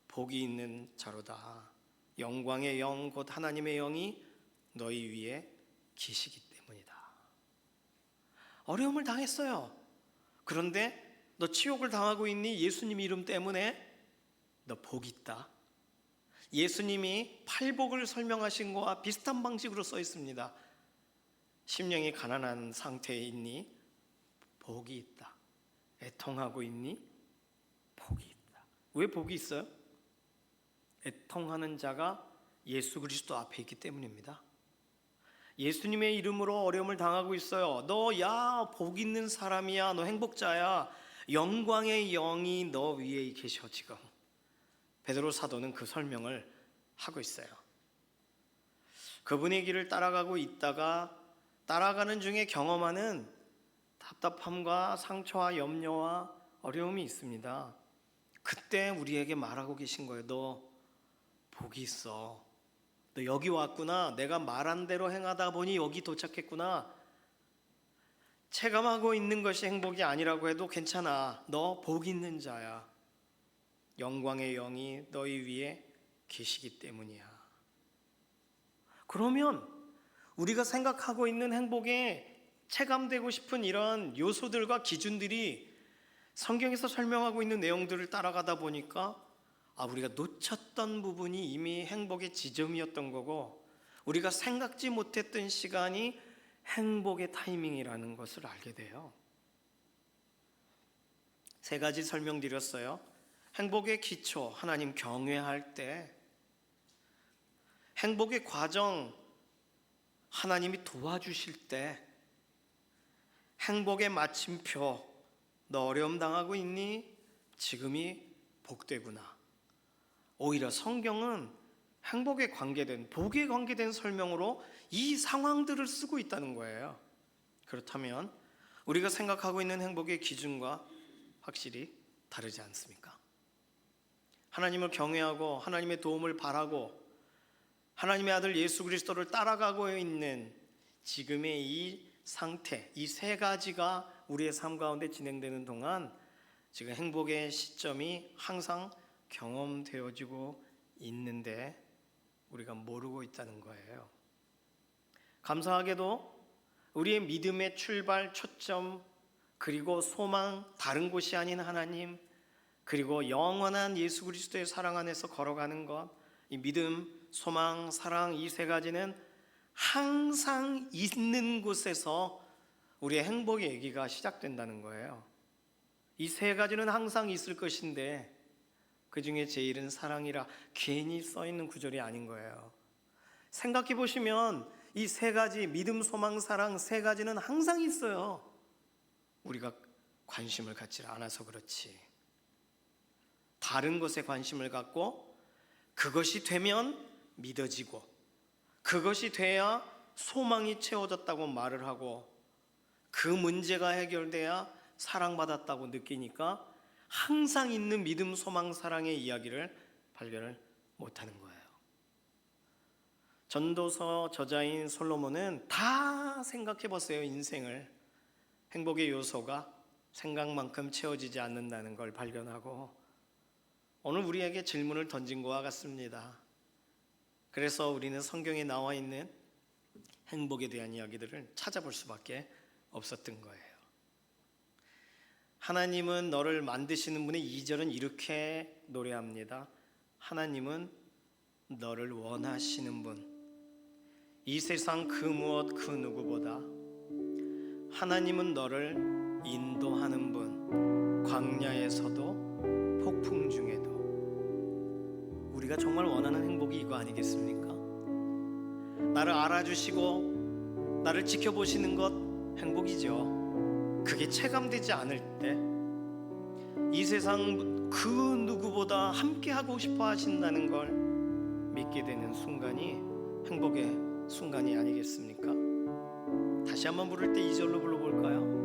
S1: 복이 있는 자로다. 영광의 영 곧 하나님의 영이 너희 위에 계시기 때문이다. 어려움을 당했어요. 그런데 너 치욕을 당하고 있니? 예수님 이름 때문에 너 복 있다. 예수님이 팔복을 설명하신 거와 비슷한 방식으로 써 있습니다. 심령이 가난한 상태에 있니? 복이 있다. 애통하고 있니? 복이 있다. 왜 복이 있어요? 애통하는 자가 예수 그리스도 앞에 있기 때문입니다. 예수님의 이름으로 어려움을 당하고 있어요. 너 야 복 있는 사람이야. 너 행복자야. 영광의 영이 너 위에 계셔 지금. 베드로 사도는 그 설명을 하고 있어요. 그분의 길을 따라가고 있다가 따라가는 중에 경험하는 답답함과 상처와 염려와 어려움이 있습니다. 그때 우리에게 말하고 계신 거예요. 너 복이 있어. 너 여기 왔구나. 내가 말한 대로 행하다 보니 여기 도착했구나. 체감하고 있는 것이 행복이 아니라고 해도 괜찮아. 너 복 있는 자야. 영광의 영이 너희 위에 계시기 때문이야. 그러면 우리가 생각하고 있는 행복에 체감되고 싶은 이런 요소들과 기준들이 성경에서 설명하고 있는 내용들을 따라가다 보니까 우리가 놓쳤던 부분이 이미 행복의 지점이었던 거고 우리가 생각지 못했던 시간이 행복의 타이밍이라는 것을 알게 돼요. 3가지 설명드렸어요. 행복의 기초, 하나님 경외할 때, 행복의 과정, 하나님이 도와주실 때, 행복의 마침표, 너 어려움 당하고 있니? 지금이 복되구나. 오히려 성경은 행복에 관계된, 복에 관계된 설명으로 이 상황들을 쓰고 있다는 거예요. 그렇다면 우리가 생각하고 있는 행복의 기준과 확실히 다르지 않습니까? 하나님을 경외하고 하나님의 도움을 바라고 하나님의 아들 예수 그리스도를 따라가고 있는 지금의 이 상태, 이 3가지가 우리의 삶 가운데 진행되는 동안 지금 행복의 시점이 항상 경험되어지고 있는데 우리가 모르고 있다는 거예요. 감사하게도 우리의 믿음의 출발, 초점, 그리고 소망, 다른 곳이 아닌 하나님, 그리고 영원한 예수 그리스도의 사랑 안에서 걸어가는 것, 이 믿음, 소망, 사랑, 이 세 가지는 항상 있는 곳에서 우리의 행복의 얘기가 시작된다는 거예요. 이 세 가지는 항상 있을 것인데 그 중에 제일은 사랑이라 괜히 써 있는 구절이 아닌 거예요. 생각해 보시면 이 세 가지, 믿음, 소망, 사랑 세 가지는 항상 있어요. 우리가 관심을 갖지 않아서 그렇지. 다른 것에 관심을 갖고 그것이 되면 믿어지고 그것이 돼야 소망이 채워졌다고 말을 하고 그 문제가 해결돼야 사랑받았다고 느끼니까 항상 있는 믿음, 소망, 사랑의 이야기를 발견을 못하는 거예요. 전도서 저자인 솔로몬은 다 생각해봤어요. 인생을. 행복의 요소가 생각만큼 채워지지 않는다는 걸 발견하고 오늘 우리에게 질문을 던진 것과 같습니다. 그래서 우리는 성경에 나와 있는 행복에 대한 이야기들을 찾아볼 수밖에 없었던 거예요. 하나님은 너를 만드시는 분의 2절은 이렇게 노래합니다. 하나님은 너를 원하시는 분, 이 세상 그 무엇 그 누구보다 하나님은 너를 인도하는 분, 광야에서도 폭풍 중에도. 우리가 정말 원하는 행복이 이거 아니겠습니까? 나를 알아주시고 나를 지켜보시는 것 행복이죠. 그게 체감되지 않을 때 이 세상 그 누구보다 함께하고 싶어 하신다는 걸 믿게 되는 순간이 행복의 순간이 아니겠습니까? 다시 한번 부를 때 2절로 불러볼까요?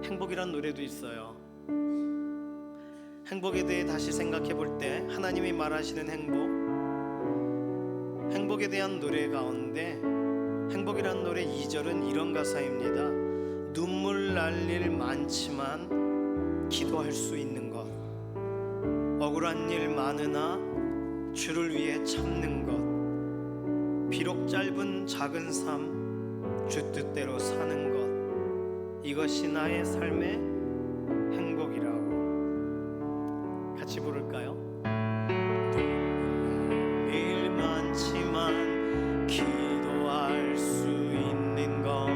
S1: 행복이란 노래도 있어요. 행복에 대해 다시 생각해 볼 때 하나님이 말하시는 행복에 대한 노래 가운데 행복이란 노래 2절은 이런 가사입니다. 눈물 날 일 많지만 기도할 수 있는 것, 억울한 일 많으나 주를 위해 참는 것, 비록 짧은 작은 삶 주 뜻대로 사는 것, 이것이 나의 삶의 행복이라고. 같이 부를까요? 일 많지만 기도할 수 있는 것,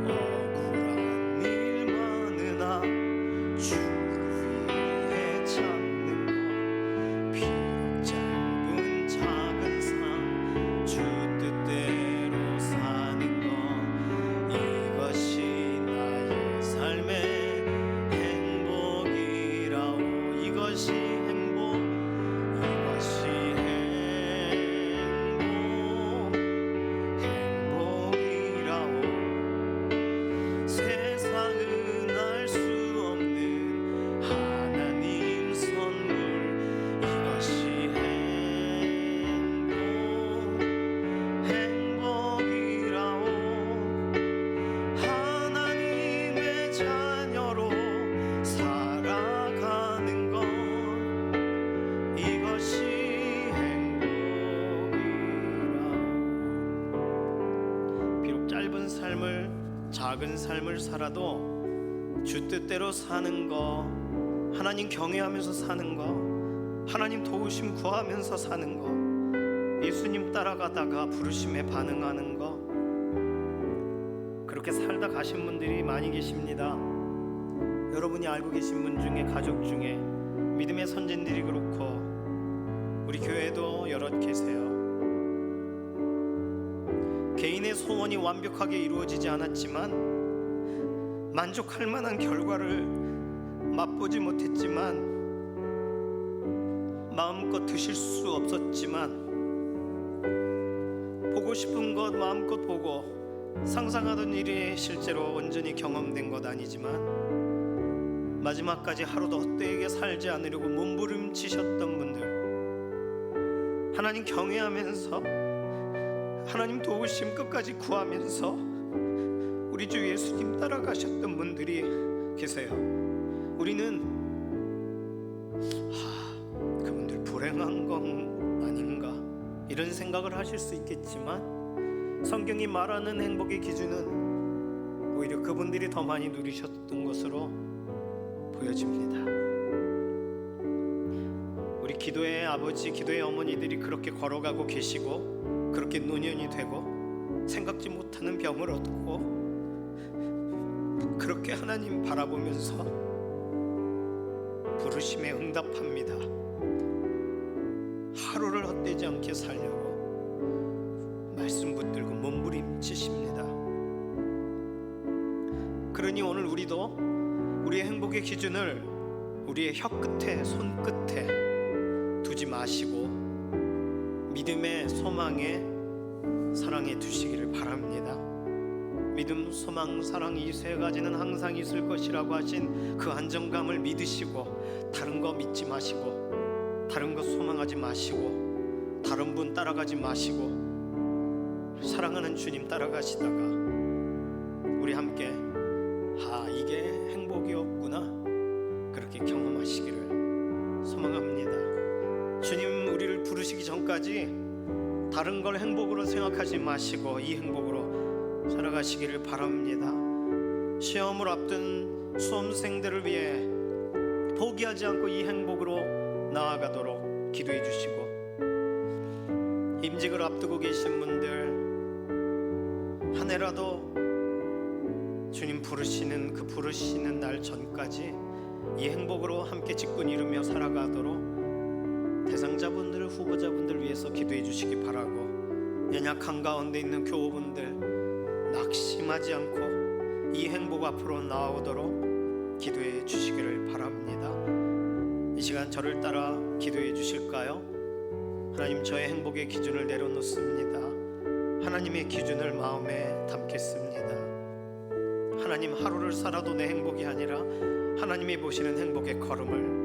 S1: 억울한 일 많으나 주를 위해 참는 것, 비록 짧은 작은 삶 주 뜻대로 사는 것, 이것이 삶의 행복이라오. 이것이 행복. 작은 삶을 살아도 주 뜻대로 사는 거, 하나님 경외하면서 사는 거, 하나님 도우심 구하면서 사는 거, 예수님 따라가다가 부르심에 반응하는 거, 그렇게 살다 가신 분들이 많이 계십니다. 여러분이 알고 계신 분 중에, 가족 중에 믿음의 선진들이 그렇고 우리 교회도 여럿 계세요. 개인의 소원이 완벽하게 이루어지지 않았지만, 만족할 만한 결과를 맛보지 못했지만, 마음껏 드실 수 없었지만, 보고 싶은 것 마음껏 보고 상상하던 일이 실제로 온전히 경험된 것 아니지만 마지막까지 하루도 헛되게 살지 않으려고 몸부림치셨던 분들, 하나님 경외하면서 하나님 도우심 끝까지 구하면서 우리 주 예수님 따라가셨던 분들이 계세요. 우리는 그분들 불행한 건 아닌가 이런 생각을 하실 수 있겠지만, 성경이 말하는 행복의 기준은 오히려 그분들이 더 많이 누리셨던 것으로 보여집니다. 우리 기도의 아버지, 기도의 어머니들이 그렇게 걸어가고 계시고, 그렇게 노년이 되고 생각지 못하는 병을 얻고, 그렇게 하나님 바라보면서 부르심에 응답합니다. 하루를 헛되지 않게 살려고 말씀 붙들고 몸부림치십니다. 그러니 오늘 우리도 우리의 행복의 기준을 우리의 혀끝에, 손끝에 두지 마시고 믿음의, 소망의, 사랑에 두시기를 바랍니다. 믿음, 소망, 사랑 이 세 가지는 항상 있을 것이라고 하신 그 안정감을 믿으시고, 다른 거 믿지 마시고, 다른 거 소망하지 마시고, 다른 분 따라가지 마시고, 사랑하는 주님 따라가시다가 우리 함께 이게 행복이었구나, 그렇게 경험하시기를 소망합니다. 주님 우리를 부르시기 전까지 다른 걸 행복으로 생각하지 마시고 이 행복으로 살아가시기를 바랍니다. 시험을 앞둔 수험생들을 위해 포기하지 않고 이 행복으로 나아가도록 기도해 주시고, 임직을 앞두고 계신 분들 한 해라도 주님 부르시는 그 부르시는 날 전까지 이 행복으로 함께 직분 이루며 살아가도록 대상자분들, 후보자분들 위해서 기도해 주시기 바라고, 연약한 가운데 있는 교우분들 낙심하지 않고 이 행복 앞으로 나오도록 기도해 주시기를 바랍니다. 이 시간 저를 따라 기도해 주실까요? 하나님, 저의 행복의 기준을 내려놓습니다. 하나님의 기준을 마음에 담겠습니다. 하나님, 하루를 살아도 내 행복이 아니라 하나님이 보시는 행복의 걸음을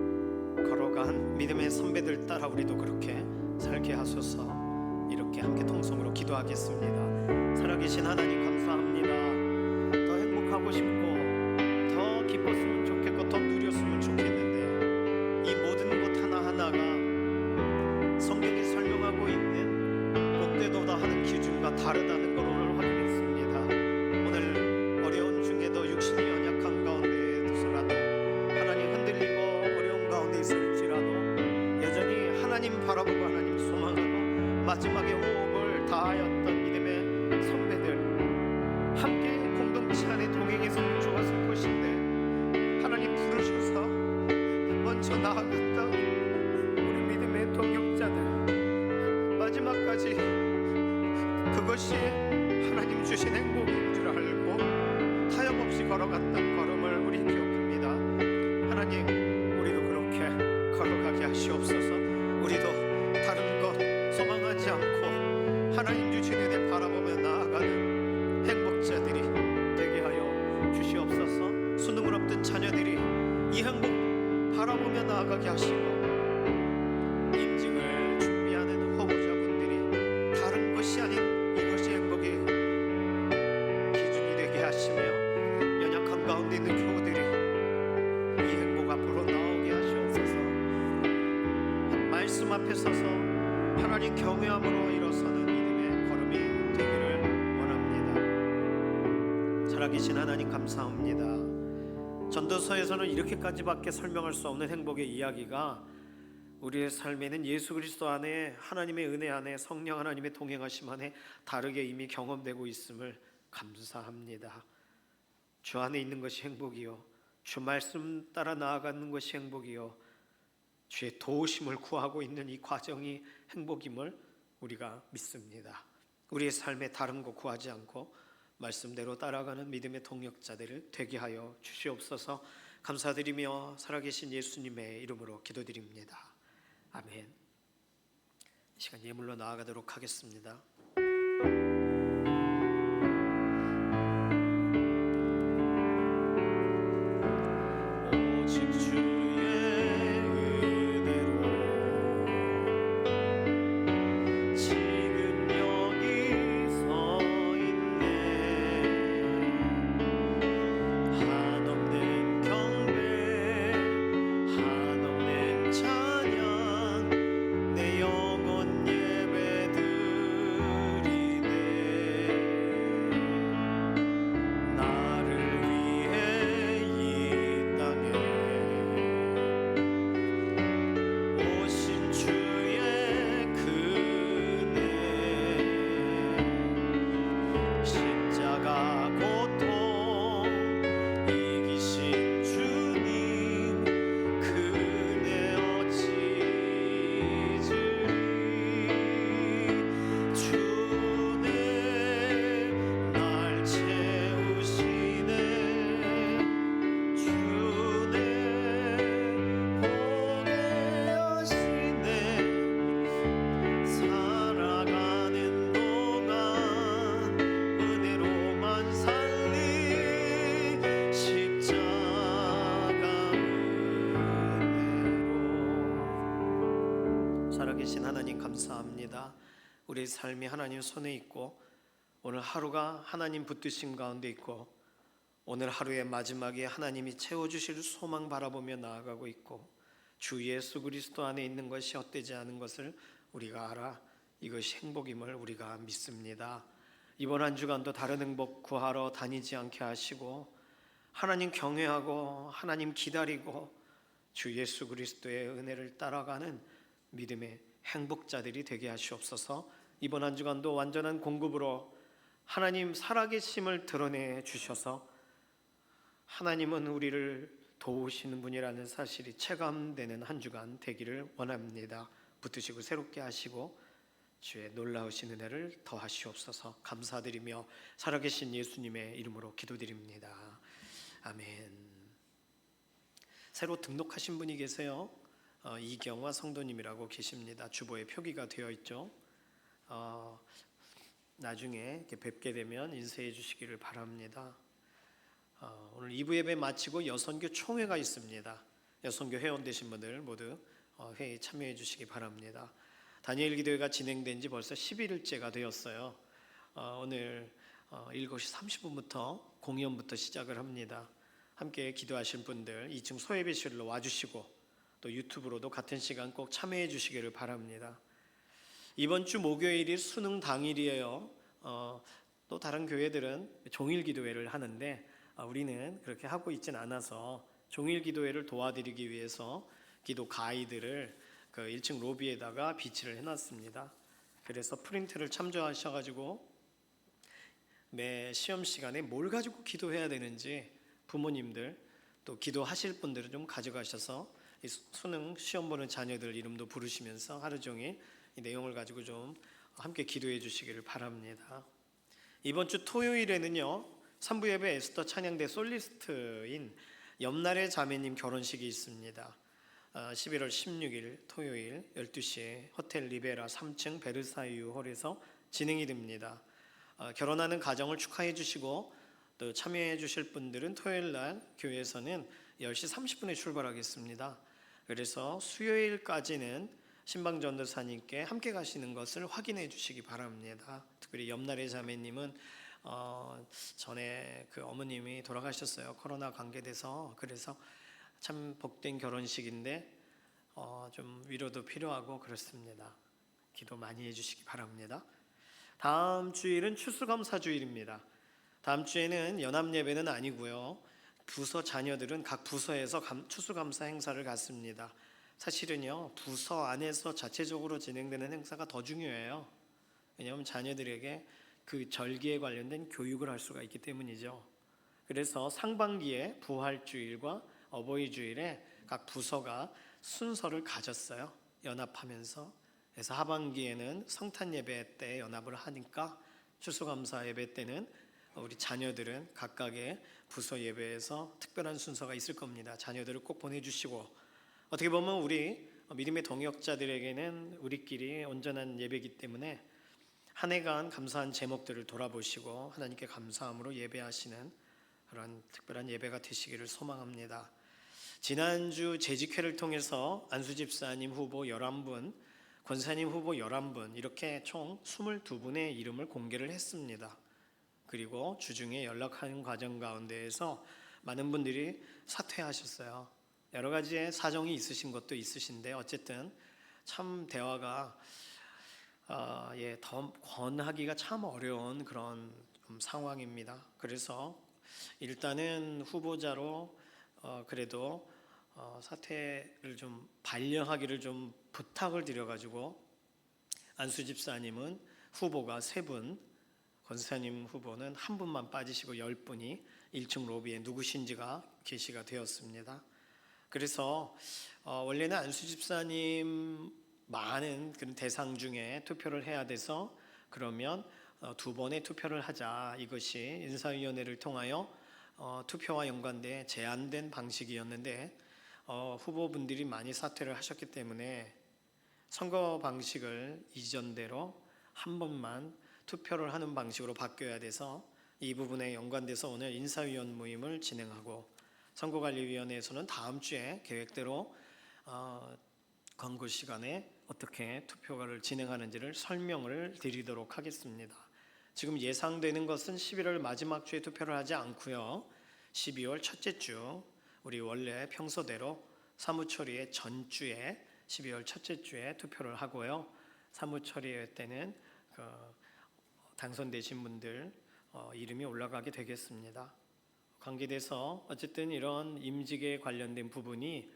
S1: 걸어간 믿음의 선배들 따라 우리도 그렇게 살게 하소서. 이렇게 함께 통성으로 기도하겠습니다. 살아계신 하나님 감사합니다. 더 행복하고 싶고 더 기뻤으면 좋겠고 더 누렸으면 좋겠는데, 이 모든 것 하나하나가 성경이 설명하고 있는 복되도다 하는 기준과 다르다는 걸 오늘 확인했습니다. 오늘 어려운 중에도 육신이 연약한 가운데서라도, 하나님 흔들리고 어려운 가운데 있을지라도 여전히 하나님 바라보고 하나님 소망하고 마지막에 호흡을 다하였던 믿음의 선배들, 함께 공동체 안에 동행해서 좋았을 것인데 하나님 부르셔서 먼저 나아갔던 우리 믿음의 동역자들, 마지막까지 그것이 하나님 주신 행복인 줄 알고 타협없이 걸어갔던 걸음을 우리 기억합니다. 하나님, 우리도 그렇게 걸어가게 하시옵소서. 우리도 다른 것 소망하지 않고 하나님 주신 은혜 바라보며 나아가는 행복자들이 되게 하여 주시옵소서. 수능을 앞둔 자녀들이 이 행복 바라보며 나아가게 하시고, 임직을 준비하는 후보자분들이 다른 것이 아닌 이것이 행복의 기준이 되게 하시며, 연약한 가운데 있는 교우들이 이 행복 앞으로 나오게 하시옵소서. 말씀 앞에 서서 하나님 경외함으로 일어서는 믿음의 걸음이 되기를 원합니다.
S3: 살아계신 하나님 감사합니다. 전도서에서는 이렇게까지밖에 설명할 수 없는 행복의 이야기가 우리의 삶에는 예수 그리스도 안에 하나님의 은혜 안에 성령 하나님의 동행하심 안에 다르게 이미 경험되고 있음을 감사합니다. 주 안에 있는 것이 행복이요, 주 말씀 따라 나아가는 것이 행복이요, 주의 도우심을 구하고 있는 이 과정이 행복임을 우리가 믿습니다. 우리의 삶에 다른 거 구하지 않고 말씀대로 따라가는 믿음의 동역자들을 되게 하여 주시옵소서. 감사드리며 살아계신 예수님의 이름으로 기도드립니다. 아멘. 이 시간 예물로 나아가도록 하겠습니다. 오직 주의 은혜로 지금 여기 서 있네. 한없는 경배 한없는 찬양 내 영혼 예배드리네. 나를 위해 이 땅에 오신 주의 그네 십자가 고통 이기신 주님 그네 어찌 잊으리. 주네 날 채우시네. 주네 보게 하시네. 살아가는 동안 은혜로만 살리. 십자가 은혜로. 살아계신 하나님 감사합니다. 우리의 삶이 하나님 손에 있고 오늘 하루가 하나님 붙드심 가운데 있고 오늘 하루의 마지막에 하나님이 채워주실 소망 바라보며 나아가고 있고 주 예수 그리스도 안에 있는 것이 헛되지 않은 것을 우리가 알아 이것이 행복임을 우리가 믿습니다. 이번 한 주간도 다른 행복 구하러 다니지 않게 하시고 하나님 경외하고 하나님 기다리고 주 예수 그리스도의 은혜를 따라가는 믿음의 행복자들이 되게 하시옵소서. 이번 한 주간도 완전한 공급으로 하나님 살아계심을 드러내 주셔서 하나님은 우리를 도우시는 분이라는 사실이 체감되는 한 주간 되기를 원합니다. 붙드시고 새롭게 하시고 주의 놀라우신 은혜를 더하시옵소서. 감사드리며 살아계신 예수님의 이름으로 기도드립니다. 아멘. 새로 등록하신 분이 계세요. 이경화 성도님이라고 계십니다. 주보에 표기가 되어 있죠. 나중에 이렇게 뵙게 되면 인사해 주시기를 바랍니다. 오늘 2부 예배 마치고 여선교 총회가 있습니다. 여선교 회원 되신 분들 모두 회의에 참여해 주시기 바랍니다. 다니엘 기도회가 진행된 지 벌써 11일째가 되었어요. 오늘 7시 30분부터 공연부터 시작을 합니다. 함께 기도하실 분들 2층 소예배실로 와주시고 또 유튜브로도 같은 시간 꼭 참여해 주시기를 바랍니다. 이번 주 목요일이 수능 당일이에요. 또 다른 교회들은 종일 기도회를 하는데 우리는 그렇게 하고 있진 않아서 종일 기도회를 도와드리기 위해서 기도 가이드를 그 1층 로비에다가 비치를 해놨습니다. 그래서 프린트를 참조하셔가지고 매 시험 시간에 뭘 가지고 기도해야 되는지 부모님들 또 기도하실 분들은 좀 가져가셔서 이 수능 시험 보는 자녀들 이름도 부르시면서 하루 종일 이 내용을 가지고 좀 함께 기도해 주시기를 바랍니다. 이번 주 토요일에는요 3부 예배 에스더 찬양대 솔리스트인 옆날의 자매님 결혼식이 있습니다. 11월 16일 토요일 12시에 호텔 리베라 3층 베르사유 홀에서 진행이 됩니다. 결혼하는 가정을 축하해 주시고 또 참여해 주실 분들은 토요일 날 교회에서는 10시 30분에 출발하겠습니다. 그래서 수요일까지는 신방 전도사님께 함께 가시는 것을 확인해 주시기 바랍니다. 특별히 옆날의 자매님은 전에 그 어머님이 돌아가셨어요. 코로나 관계돼서. 그래서 참 복된 결혼식인데 좀 위로도 필요하고 그렇습니다. 기도 많이 해주시기 바랍니다. 다음 주일은 추수감사주일입니다. 다음 주에는 연합 예배는 아니고요. 부서 자녀들은 각 부서에서 추수감사 행사를 갖습니다. 사실은요, 부서 안에서 자체적으로 진행되는 행사가 더 중요해요. 왜냐하면 자녀들에게 그 절기에 관련된 교육을 할 수가 있기 때문이죠. 그래서 상반기에 부활주일과 어버이주일에 각 부서가 순서를 가졌어요. 연합하면서. 그래서 하반기에는 성탄 예배 때 연합을 하니까 추수감사 예배 때는 우리 자녀들은 각각의 부서 예배에서 특별한 순서가 있을 겁니다. 자녀들을 꼭 보내주시고, 어떻게 보면 우리 믿음의 동역자들에게는 우리끼리 온전한 예배이기 때문에 한 해간 감사한 제목들을 돌아보시고 하나님께 감사함으로 예배하시는 그런 특별한 예배가 되시기를 소망합니다. 지난주 재직회를 통해서 안수집사님 후보 11분, 권사님 후보 11분 이렇게 총 22분의 이름을 공개를 했습니다. 그리고 주중에 연락하는 과정 가운데에서 많은 분들이 사퇴하셨어요. 여러 가지의 사정이 있으신 것도 있으신데 어쨌든 참 대화가 더 권하기가 참 어려운 그런 상황입니다. 그래서 일단은 후보자로 그래도 사퇴를 좀 반려하기를 좀 부탁을 드려가지고 안수 집사님은 후보가 3분, 권사님 후보는 1분만 빠지시고 10분이 1층 로비에 누구신지가 게시가 되었습니다. 그래서 원래는 안수 집사님 많은 그런 대상 중에 투표를 해야 돼서 그러면 2번의 투표를 하자, 이것이 인사위원회를 통하여 투표와 연관돼 제안된 방식이었는데 후보분들이 많이 사퇴를 하셨기 때문에 선거 방식을 이전대로 한 번만 투표를 하는 방식으로 바뀌어야 돼서 이 부분에 연관돼서 오늘 인사위원 모임을 진행하고, 선거관리위원회에서는 다음 주에 계획대로 광고 시간에 어떻게 투표를 진행하는지를 설명을 드리도록 하겠습니다. 지금 예상되는 것은 11월 마지막 주에 투표를 하지 않고요, 12월 첫째 주, 우리 원래 평소대로 사무처리의 전주에 12월 첫째 주에 투표를 하고요, 사무처리회 때는 당선되신 분들 이름이 올라가게 되겠습니다. 관계돼서 어쨌든 이런 임직에 관련된 부분이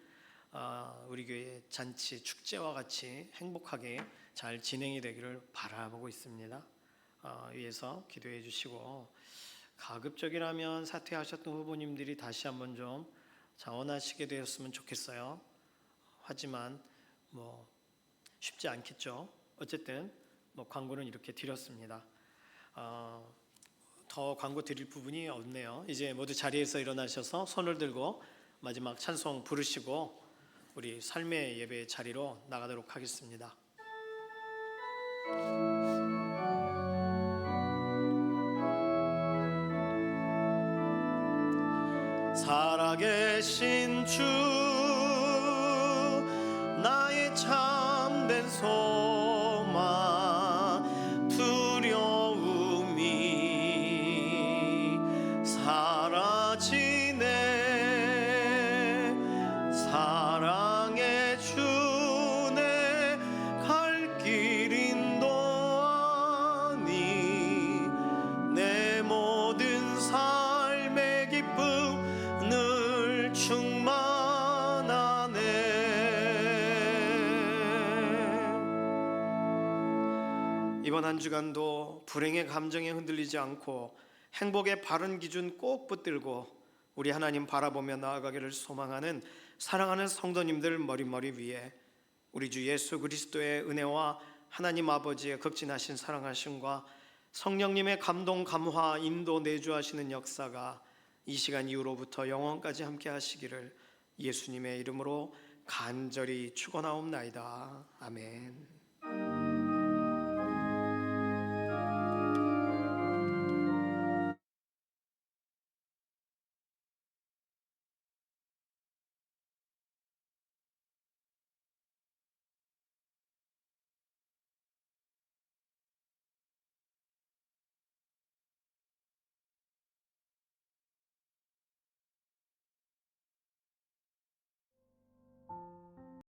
S3: 우리 교회 잔치 축제와 같이 행복하게 잘 진행이 되기를 바라보고 있습니다. 위해서 기도해 주시고, 가급적이라면 사퇴하셨던 후보님들이 다시 한번 좀 자원하시게 되었으면 좋겠어요. 하지만 쉽지 않겠죠. 어쨌든 광고는 이렇게 드렸습니다. 더 광고 드릴 부분이 없네요. 이제 모두 자리에서 일어나셔서 손을 들고 마지막 찬송 부르시고 우리 삶의 예배 자리로 나가도록 하겠습니다. 살아계신 주, 나의 참된 소망, 두려움이 사라지네. 사랑의 주내 갈 길 인도하니 내 모든 삶의 기쁨 늘 충만하네. 이번 한 주간도 불행의 감정에 흔들리지 않고 행복의 바른 기준 꼭 붙들고 우리 하나님 바라보며 나아가기를 소망하는 사랑하는 성도님들 머리머리 위에 우리 주 예수 그리스도의 은혜와 하나님 아버지의 극진하신 사랑하심과 성령님의 감동 감화 인도 내주하시는 역사가 이 시간 이후로부터 영원까지 함께 하시기를 예수님의 이름으로 간절히 축원하옵나이다. 아멘.